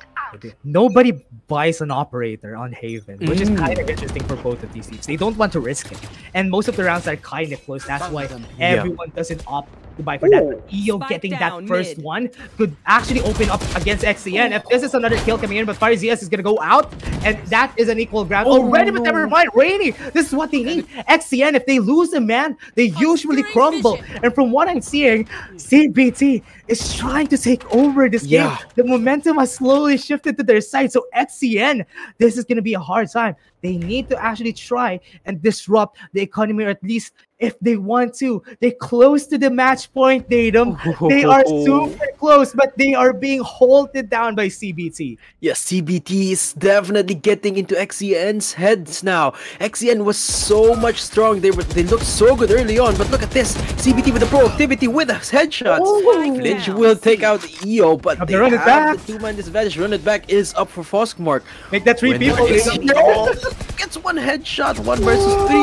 Nobody buys an operator on Haven, which is kind of interesting for both of these teams. They don't want to risk it, and most of the rounds are kind of close. That's why everyone doesn't opt to buy for that. But EO getting that first one could actually open up against XCN. If this is another kill coming in, but FireZs is gonna go out, and that is an equal ground already. But never mind, Rainy. This is what they need. XCN, if they lose a man, they usually crumble. And from what I'm seeing, CBT is trying to take over this game. The momentum has slowly shifted to their side. So XCN, this is going to be a hard time. They need to actually try and disrupt the economy, or at least if they want to. They're close to the match point, Dadum. They are super close, but they are being halted down by CBT.
Yeah, CBT is definitely getting into XCN's heads now. XCN was so much strong. They looked so good early on, but look at this. CBT with the proactivity with his headshots. Flynch will take out EO, but they have the two-man disadvantage. Run it back is up for foscmorc.
Make that 3 people.
Gets one headshot, 1 versus 3.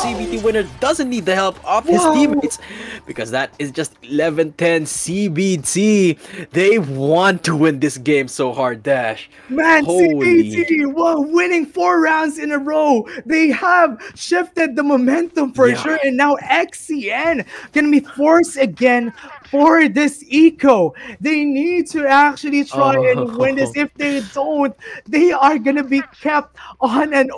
CBT winner doesn't need the help of his teammates because that is just 11-10 CBT. They want to win this game so hard, Dash.
Man, CBT, winning 4 rounds in a row. They have shifted the momentum for sure, and now XCN can be forced again for this eco. They need to actually try and win this. If they don't, they are gonna be kept on an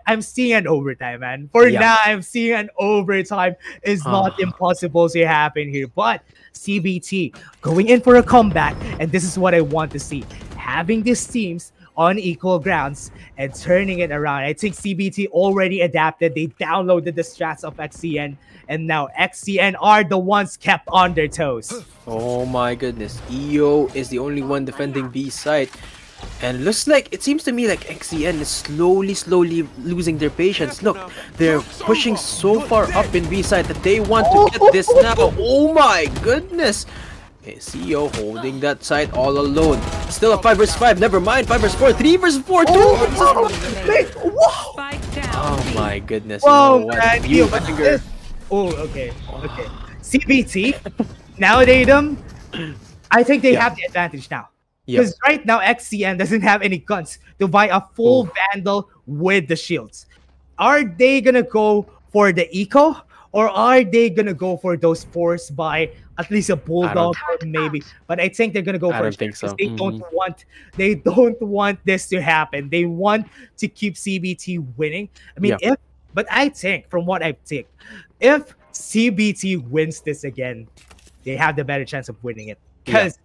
I'm seeing an overtime, man. For now, I'm seeing an overtime is not impossible to happen here. But CBT going in for a comeback, and this is what I want to see. Having these teams on equal grounds and turning it around. I think CBT already adapted. They downloaded the strats of XCN, and now XCN are the ones kept on their toes.
Oh my goodness. EO is the only one defending B site. And looks like, it seems to me like XCN is slowly losing their patience. Look, they're pushing so far up in B side that they want to get this now. Oh my goodness. Okay, CEO holding that side all alone. Still a 5 versus 5. Never mind. 5 versus 4. 3 versus 4. 2. Oh my goodness.
Whoa, man. Okay. CBT. Now, Dadum, I think they have the advantage now. Because right now, XCN doesn't have any guns to buy a full Vandal with the shields. Are they going to go for the eco? Or are they going to go for those forced by at least a Bulldog or maybe? But I think they're going to go for it. I don't think so. They don't want this to happen. They want to keep CBT winning. I mean, but I think, from what I think, if CBT wins this again, they have the better chance of winning it. Because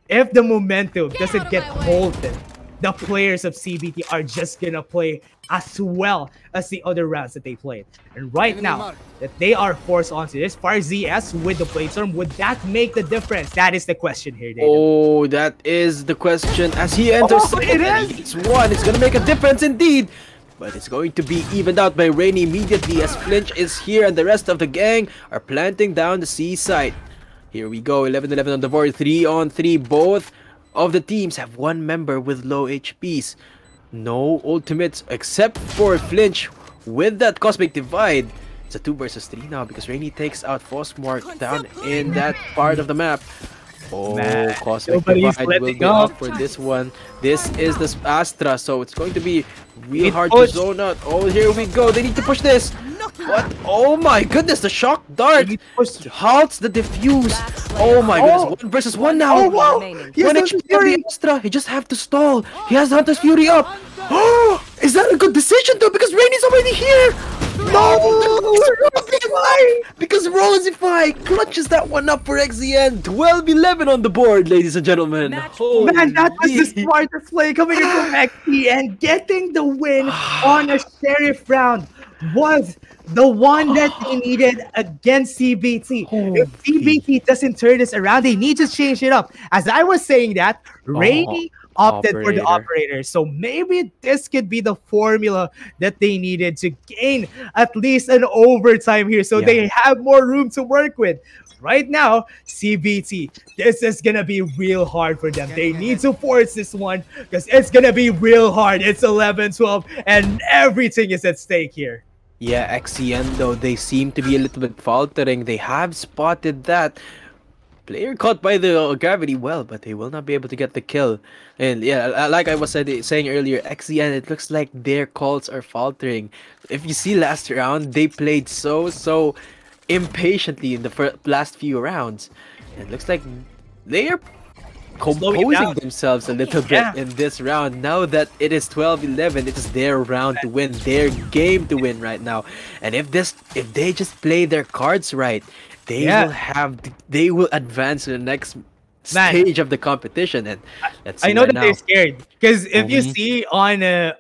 if the momentum doesn't get halted, the players of CBT are just gonna play as well as the other rounds that they played. And right now, that they are forced onto this, FireZs with the Platestorm, would that make the difference? That is the question here, Dadum.
Oh, that is the question. As he enters, it's one. It's gonna make a difference indeed. But it's going to be evened out by Rainy immediately as Flynch is here and the rest of the gang are planting down the C side. Here we go, 11-11 on the board, 3-on-3. Both of the teams have one member with low HPs. No ultimates except for Flynch with that Cosmic Divide. It's a 2 versus 3 now because Rainy takes out foscmorc down in that part of the map. Oh,
Man,
Cosmic
nobody's
Divide will
letting
be
up.
up for this one. This is the Astra, so it's going to be real
It
hard
push.
to zone out. Oh, here we go. They need to push this. What? Oh my goodness, the shock dart
They need to push.
halts the diffuse. Oh my goodness, 1 versus 1 now.
Oh wow! He has
When
Hunter's
it's
Fury.
the Astra, he just have to stall. He has Hunter's Fury up. Oh, is that a good decision though? Because Rainey's already here. No, because roseaufy clutches that one up for XCN. 12-11 on the board, ladies and gentlemen.
Man, that was the smartest play coming in from XCN. Getting the win on a sheriff round was the one that they needed against CBT. If CBT doesn't turn this around, they need to change it up. As I was saying that, Rainy opted for the operator. So maybe this could be the formula that they needed to gain at least an overtime here so they have more room to work with. Right now, CBT, this is gonna be real hard for them. They need to force this one because it's gonna be real hard. It's 11-12 and everything is at stake here.
Yeah, XCN though, they seem to be a little bit faltering. They have spotted that player caught by the gravity well, but they will not be able to get the kill. And yeah, like I was saying earlier, XCN, it looks like their calls are faltering. If you see last round, they played so impatiently in the last few rounds. It looks like they are composing themselves a little bit in this round. Now that it is 12-11, it is their round to win, their game to win right now. And if they just play their cards right, they will advance to the next stage of the competition. And
I know that they're scared because if you see on the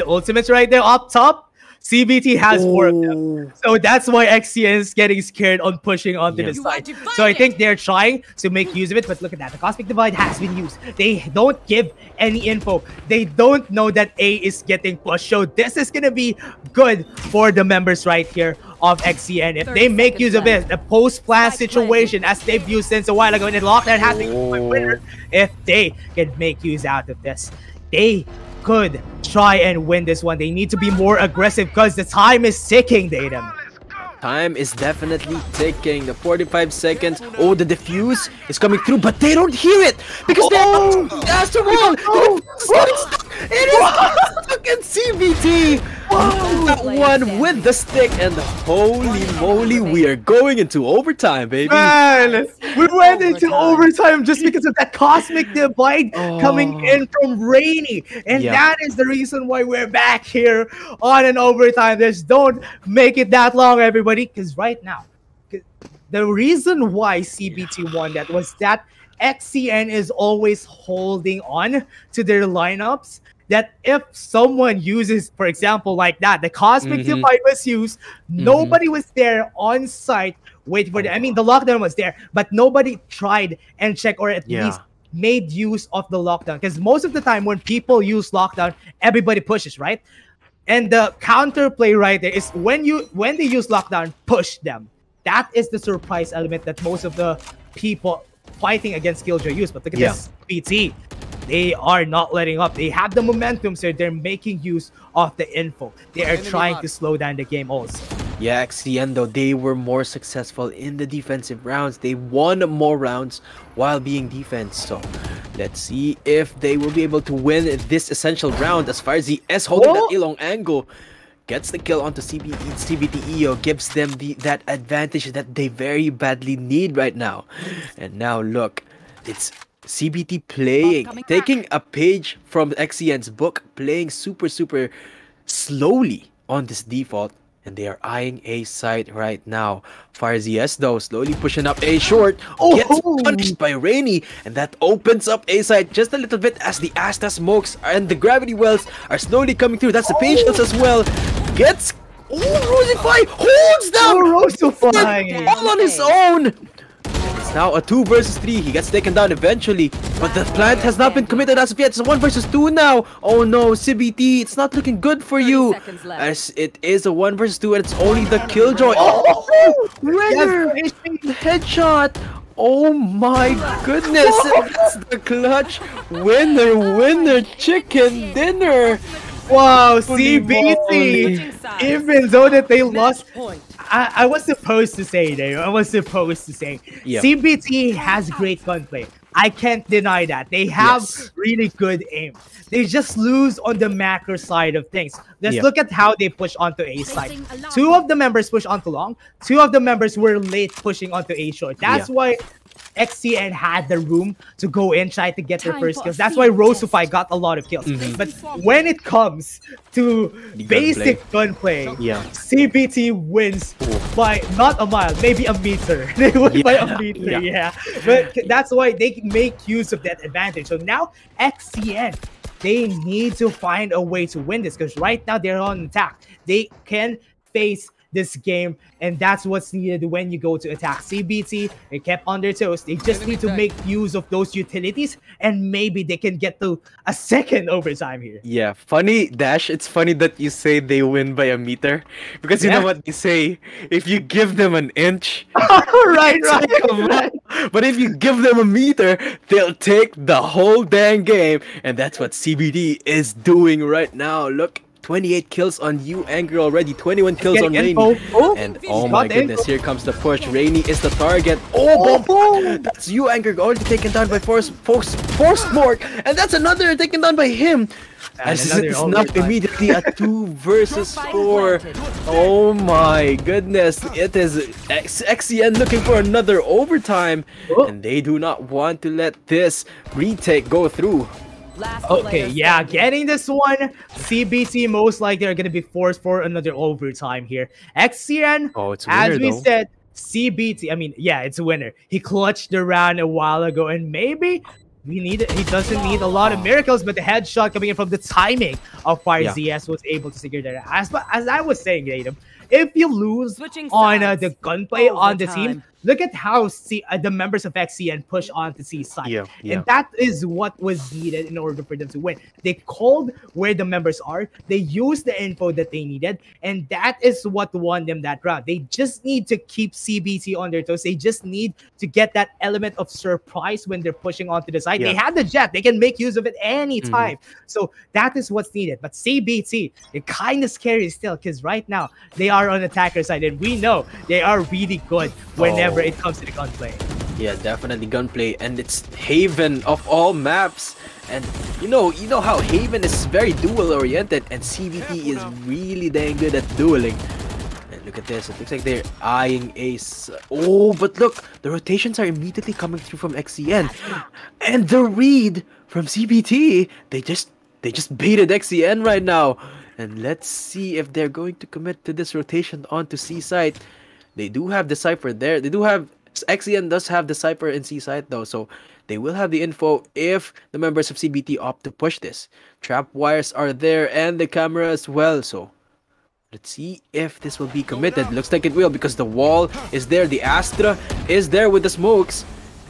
ultimates right there up top, CBT has 4 of them. So that's why XCN is getting scared on pushing onto the side. So I think they're trying to make use of it, but look at that. The Cosmic Divide has been used. They don't give any info. They don't know that A is getting pushed. So this is going to be good for the members right here of XCN. If they make use of it, the post-plan situation as they've used since a while ago, and the lockdown has been my winner. If they can make use out of this, they could try and win this one. They need to be more aggressive because the time is ticking, Dadum.
Time is definitely ticking. The 45 seconds. Oh, the diffuse is coming through, but they don't hear it because they have to roll. It is stuck in CBT. That one with the stick, and holy moly, we are going into overtime, baby.
Man, we went into overtime just because of that Cosmic Divide coming in from Rainy. And that is the reason why we're back here on an overtime. Just don't make it that long, everybody, because right now, the reason why CBT won that was that XCN is always holding on to their lineups. That if someone uses, for example, like that, the Cosmic Divide was used, nobody was there on site waiting for them. I mean, the lockdown was there, but nobody tried and checked or at least made use of the lockdown. Because most of the time when people use lockdown, everybody pushes, right? And the counterplay right there is when they use lockdown, push them. That is the surprise element that most of the people fighting against Killjoy use. But look at this PT. They are not letting up. They have the momentum, so they're making use of the info. They are trying to slow down the game also.
Yeah, XCN though, they were more successful in the defensive rounds. They won more rounds while being defense. So let's see if they will be able to win this essential round as FireZs holding that long angle. Gets the kill onto CBT EO, gives them that advantage that they very badly need right now. And now look, it's CBT playing, taking a page from XCN's book, playing super slowly on this default, and they are eyeing A side right now. FireZs though, slowly pushing up A short, gets punished by Rainy, and that opens up A side just a little bit as the Astra smokes and the gravity wells are slowly coming through. That's the patience as well. Gets roseaufy, holds down
roseaufy
all on his own. It's now a 2 versus 3. He gets taken down eventually, but the plant has not been committed as of yet. It's a 1 versus 2 now. Oh no, CBT, it's not looking good for you. As it is a 1 versus 2, and it's only the Killjoy. Winner! Headshot! Oh my goodness! It's the clutch winner chicken dinner.
Wow, CBT, even though that they lost I was supposed to say, Dave. I was supposed to say, CBT has great gunplay. I can't deny that. They have really good aim. They just lose on the macro side of things. Let's look at how they push onto A side. 2 of the members push onto long. 2 of the members were late pushing onto A short. That's why XCN had the room to go in, try to get their first kills. That's why roseaufy got a lot of kills. But when it comes to basic gunplay, CBT wins by not a mile, maybe a meter. They win by a meter, But that's why they make use of that advantage. So now XCN, they need to find a way to win this because right now they're on attack. They can face this game, and that's what's needed when you go to attack. CBT, they kept on their toes. They just need to make use of those utilities, and maybe they can get to a second overtime here.
Yeah, funny, Dash. It's funny that you say they win by a meter, because you know what they say? If you give them an inch,
right.
But if you give them a meter, they'll take the whole dang game, and that's what CBT is doing right now. Look. 28 kills on YuAngeR already, 21 kills on Rainy. And oh my goodness, here comes the push. Rainy is the target. That's YuAngeR already taken down by foscmorc, and that's another taken down by him. As it's not immediately a 2 versus 4. Oh my goodness, it is XCN looking for another overtime, and they do not want to let this retake go through.
Okay, getting this one, CBT most likely are going to be forced for another overtime here. XCN, as we said, CBT, I mean, it's a winner. He clutched the round a while ago, and maybe he doesn't need a lot of miracles, but the headshot coming in from the timing of FireZs was able to secure that. As I was saying, Dadum, if you lose on the gunplay on the team, look at how the members of XCN push on to C side. And that is what was needed in order for them to win. They called where the members are. They used the info that they needed. And that is what won them that round. They just need to keep CBT on their toes. They just need to get that element of surprise when they're pushing onto the side. They have the Jett. They can make use of it anytime. So that is what's needed. But CBT, they're kind of scary still because right now they are on attacker side. And we know they are really good whenever it comes to the gunplay.
Yeah, definitely gunplay, and it's Haven of all maps. And you know how Haven is very duel oriented, and CBT is really dang good at dueling. And look at this, it looks like they're eyeing Ace. But look, the rotations are immediately coming through from XCN, and the read from CBT. They just baited XCN right now. And let's see if they're going to commit to this rotation onto C side. They do have the Cypher there. XCN does have the Cypher in C side though, so they will have the info if the members of CBT opt to push this. Trap wires are there and the camera as well, so let's see if this will be committed. Looks like it will because the wall is there. The Astra is there with the smokes.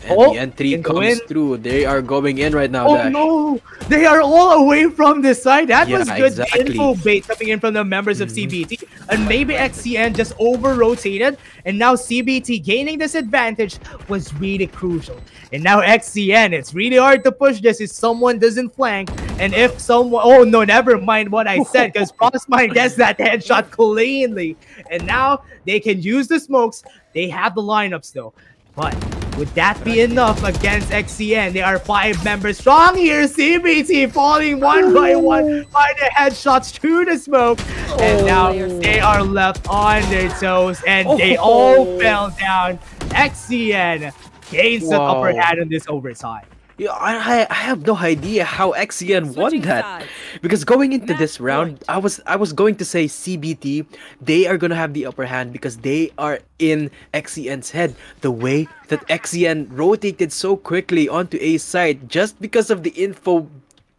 And the entry comes through. They are going in right now.
No! They are all away from this side. That was good info bait coming in from the members of CBT. And maybe XCN just over-rotated. And now CBT gaining this advantage was really crucial. And now XCN, it's really hard to push this if someone doesn't flank. And if someone... Oh, no, never mind what I said. Because frostmind gets that headshot cleanly. And now they can use the smokes. They have the lineups though. But would that be enough against XCN? They are 5 members strong here. CBT falling one by one by the headshots through the smoke. And now they are left on their toes and they all fell down. XCN gains the upper hand in this overtime.
Yeah, I have no idea how XCN won that. Because going into this round, I was going to say CBT, they are gonna have the upper hand because they are in XCN's head. The way that XCN rotated so quickly onto A's side just because of the info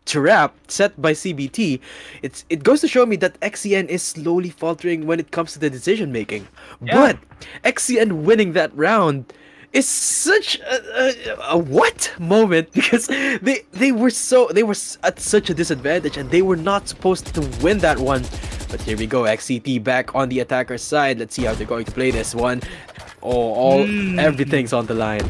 trap set by CBT, it goes to show me that XCN is slowly faltering when it comes to the decision making. But XCN winning that round is such a what moment, because they were at such a disadvantage and they were not supposed to win that one. But here we go, XCT back on the attacker side. Let's see how they're going to play this one. Everything's on the line.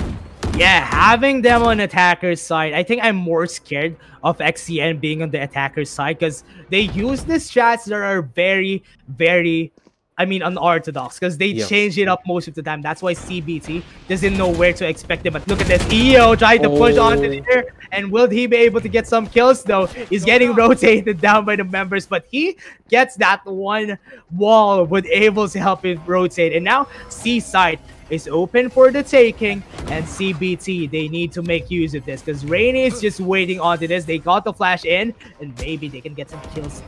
Yeah, having them on attacker's side, I think I'm more scared of XCN being on the attacker's side because they use these strats that are very, very unorthodox because they change it up most of the time. That's why CBT doesn't know where to expect it. But look at this. EO trying to push onto the air. And will he be able to get some kills though? He's getting rotated down by the members, but he gets that one wall, was able to help him rotate. And now C side is open for the taking, and CBT, they need to make use of this because Rainy is just waiting onto this. They got the flash in, and maybe they can get some kills.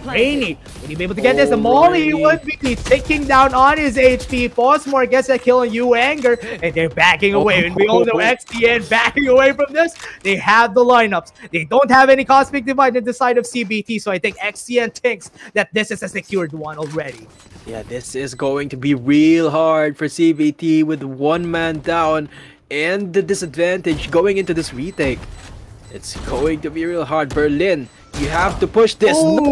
Rainy, will he be able to get this? The Molly would be ticking down on his HP. foscmorc gets a kill on YuAngeR, and they're backing away. And we all know XCN backing away from this. They have the lineups. They don't have any cosmic divide on the side of CBT, so I think XCN thinks that this is a secured one already.
Yeah, this is going to be real hard for CBT with one man down and the disadvantage going into this retake. It's going to be real hard. BberLIN, you have to push this. No,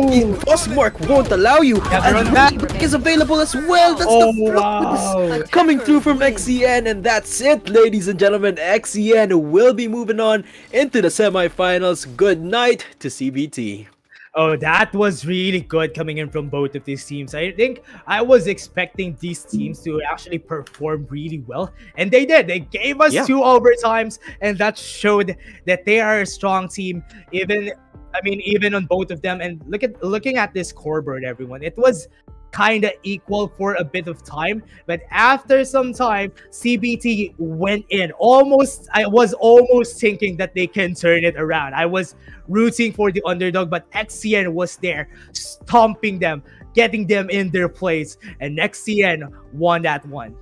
foscmorc won't allow you. And that is available as well. That's the coming through from XCN, and that's it, ladies and gentlemen. XCN will be moving on into the semifinals. Good night to CBT.
Oh, that was really good coming in from both of these teams. I think I was expecting these teams to actually perform really well, and they did. They gave us 2 overtimes, and that showed that they are a strong team. Even on both of them. And looking at this scoreboard, everyone, it was kind of equal for a bit of time, but after some time, CBT went in. I was almost thinking that they can turn it around. I was rooting for the underdog, but XCN was there, stomping them, getting them in their place, and XCN won that one.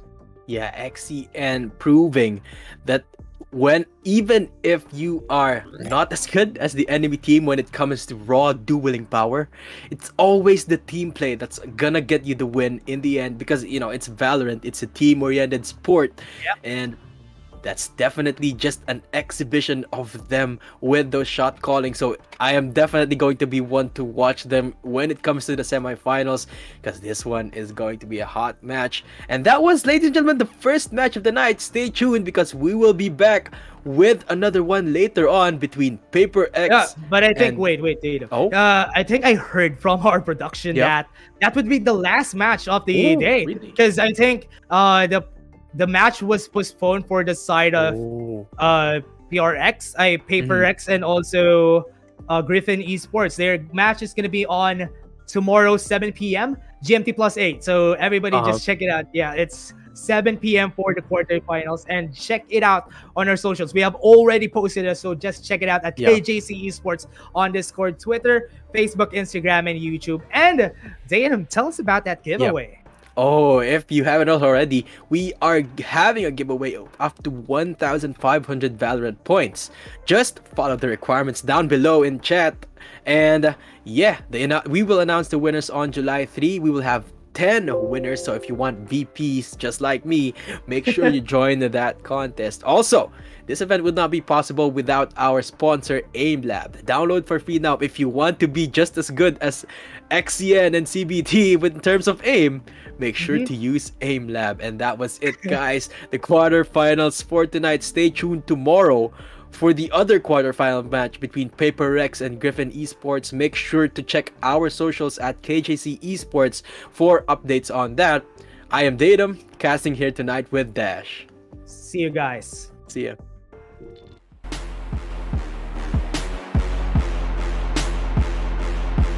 Yeah, XCN proving that even if you are not as good as the enemy team when it comes to raw dueling power, it's always the team play that's gonna get you the win in the end, because you know it's Valorant, it's a team-oriented sport, and that's definitely just an exhibition of them with those shot calling. So I am definitely going to be one to watch them when it comes to the semifinals, because this one is going to be a hot match. And that was, ladies and gentlemen, the first match of the night. Stay tuned because we will be back with another one later on between PberX.
Yeah, but I think wait, Dadum. I think I heard from our production that would be the last match of the day, because I think the match was postponed for the side of PberX, and also Griffin Esports. Their match is going to be on tomorrow, 7 p.m. GMT +8. So everybody just check it out. Yeah, it's 7 p.m. for the quarterfinals, and check it out on our socials. We have already posted it, so just check it out at KJC Esports on Discord, Twitter, Facebook, Instagram, and YouTube. And Dadum, tell us about that giveaway.
Oh, if you haven't already, we are having a giveaway of up to 1,500 Valorant points. Just follow the requirements down below in chat. And we will announce the winners on July 3. We will have 10 winners. So if you want VPs just like me, make sure you join that contest. Also, this event would not be possible without our sponsor, aimlab. Download for free now if you want to be just as good as XCN and CBT in terms of aim. Make sure to use aimlab. And that was it, guys. The quarterfinals for tonight. Stay tuned tomorrow for the other quarterfinal match between PberX and Griffin Esports. Make sure to check our socials at KJC Esports for updates on that. I am Dadum, casting here tonight with Dash.
See you guys.
See ya.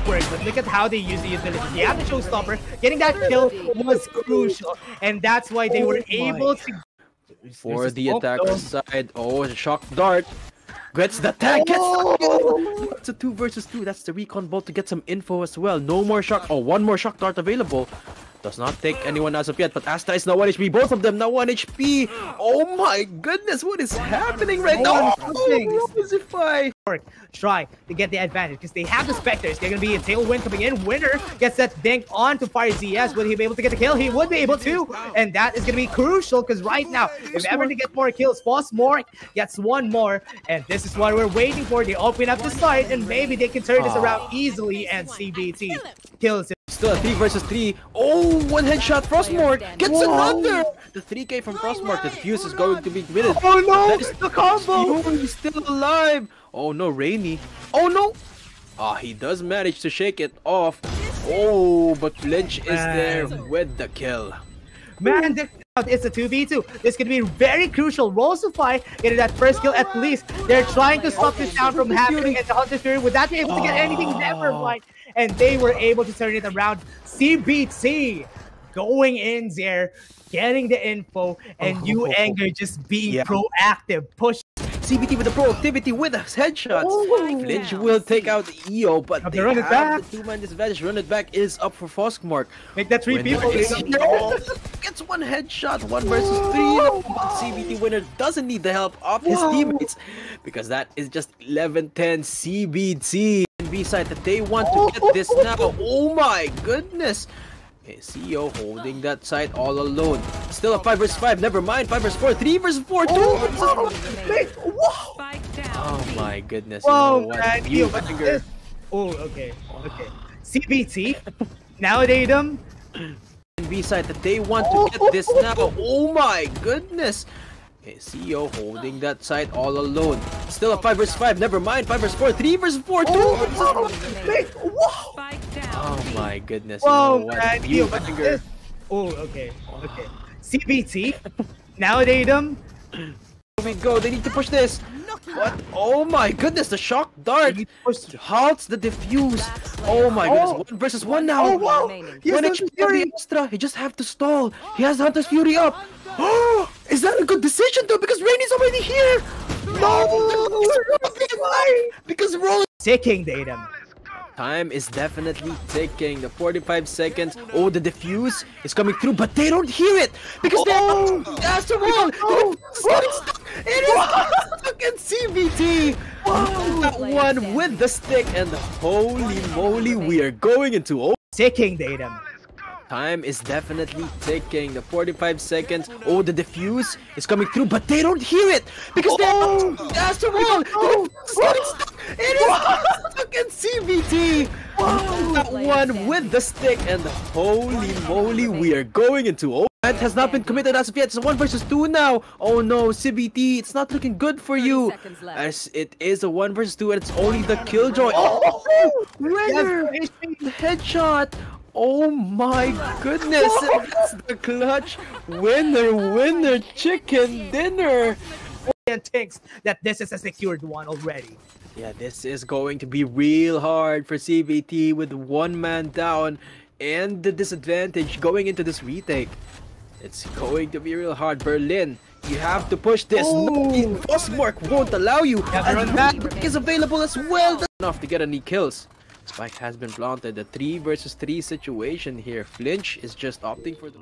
But look at how they use the utility. They have the showstopper. Getting that kill was crucial, and that's why they were able to.
For the attacker side, shock dart gets the tag. It's a 2 versus 2. That's the recon bolt to get some info as well. No more shock. One more shock dart available. Does not take anyone as of yet, but Astra is now 1 HP. Both of them now 1 HP. Oh my goodness, what is happening right now? Roseaufy.
Try to get the advantage because they have the Spectres. They're going to be a tailwind coming in. YuAngeR gets that dink onto FireZs. Will he be able to get the kill? He would be able to. And that is going to be crucial because right now, if ever to get more kills, foscmorc gets 1 more. And this is what we're waiting for. They open up the site and maybe they can turn this around easily. And CBT kills it.
Still a 3 versus 3. Oh, 1 headshot. foscmorc gets another. The 3K from foscmorc. The fuse is going to be committed.
Oh no,
that is the combo. He's still alive. Oh no, Rainy. Oh no. He does manage to shake it off. Oh, Oh, but Flynch is there with the kill.
Man, it's a 2v2. This could be very crucial. roseaufy getting that first kill at least. They're trying to stop this down from happening, and the Hunter's Fury would not be able to get anything, never mind. And they were able to turn it around. CBT going in there, getting the info, and YuAngeR just being proactive, push.
CBT with the proactivity with his headshots. Flynch will take out the EO, but they
run it back.
The two-man disadvantage. Run it back is up for foscmorc.
Make that 3 people.
Gets one headshot, 1 versus 3. But CBT YuAngeR doesn't need the help of his teammates because that is just 11-10 CBT. B side that they want to get this now. Oh my goodness. CEO holding that side all alone. Still a 5 versus 5. Never mind. 5 versus 4. 3 versus 4. 2 versus 1. Oh my goodness.
Whoa, man. Oh, okay. CBT. Now Dadum.
B side that they want to get this now. Oh my goodness. CEO holding that side all alone. Still a 5 versus 5. Never mind. 5 versus 4. 3 versus 4. 2 versus 1. Oh my goodness.
Whoa, man. YuAngeR. Oh, okay. CBT. Now Dadum.
Here we go. They need to push this. What? Oh my goodness. The shock dart halts the diffuse. Oh my goodness. 1 versus 1 now.
Oh, wow.
When the Astra, he just have to stall. He has Hunter's Fury up. Oh, is that a good decision though? Because Rainey's already here. No, because Roll
ticking, Dadum.
Time is definitely ticking. The 45 seconds. Oh, the diffuse is coming through, but they don't hear it because they have the Astra roll. It is stuck in CBT. That one with the stick, and holy moly, we are going into
ticking, Dadum.
Time is definitely ticking. The 45 seconds. Oh, the diffuse is coming through, but they don't hear it because they have the Astra roll. It is stuck in CBT. That one with the stick, and holy moly, we are going into that has not been committed as of yet. It's a 1 versus 2 now. Oh no, CBT, it's not looking good for you. As it is a 1 versus 2, and it's only the Killjoy. YuAngeR, the headshot. Oh my goodness, that's the clutch winner chicken dinner.
And thinks that this is a secured one already.
Yeah, this is going to be real hard for CBT with 1 man down and the disadvantage going into this retake. It's going to be real hard. BberLIN, you have to push this. No, foscmorc won't allow you. And that is available as well. That's enough to get any kills. Spike has been planted. The 3 versus 3 situation here. Flynch is just opting for the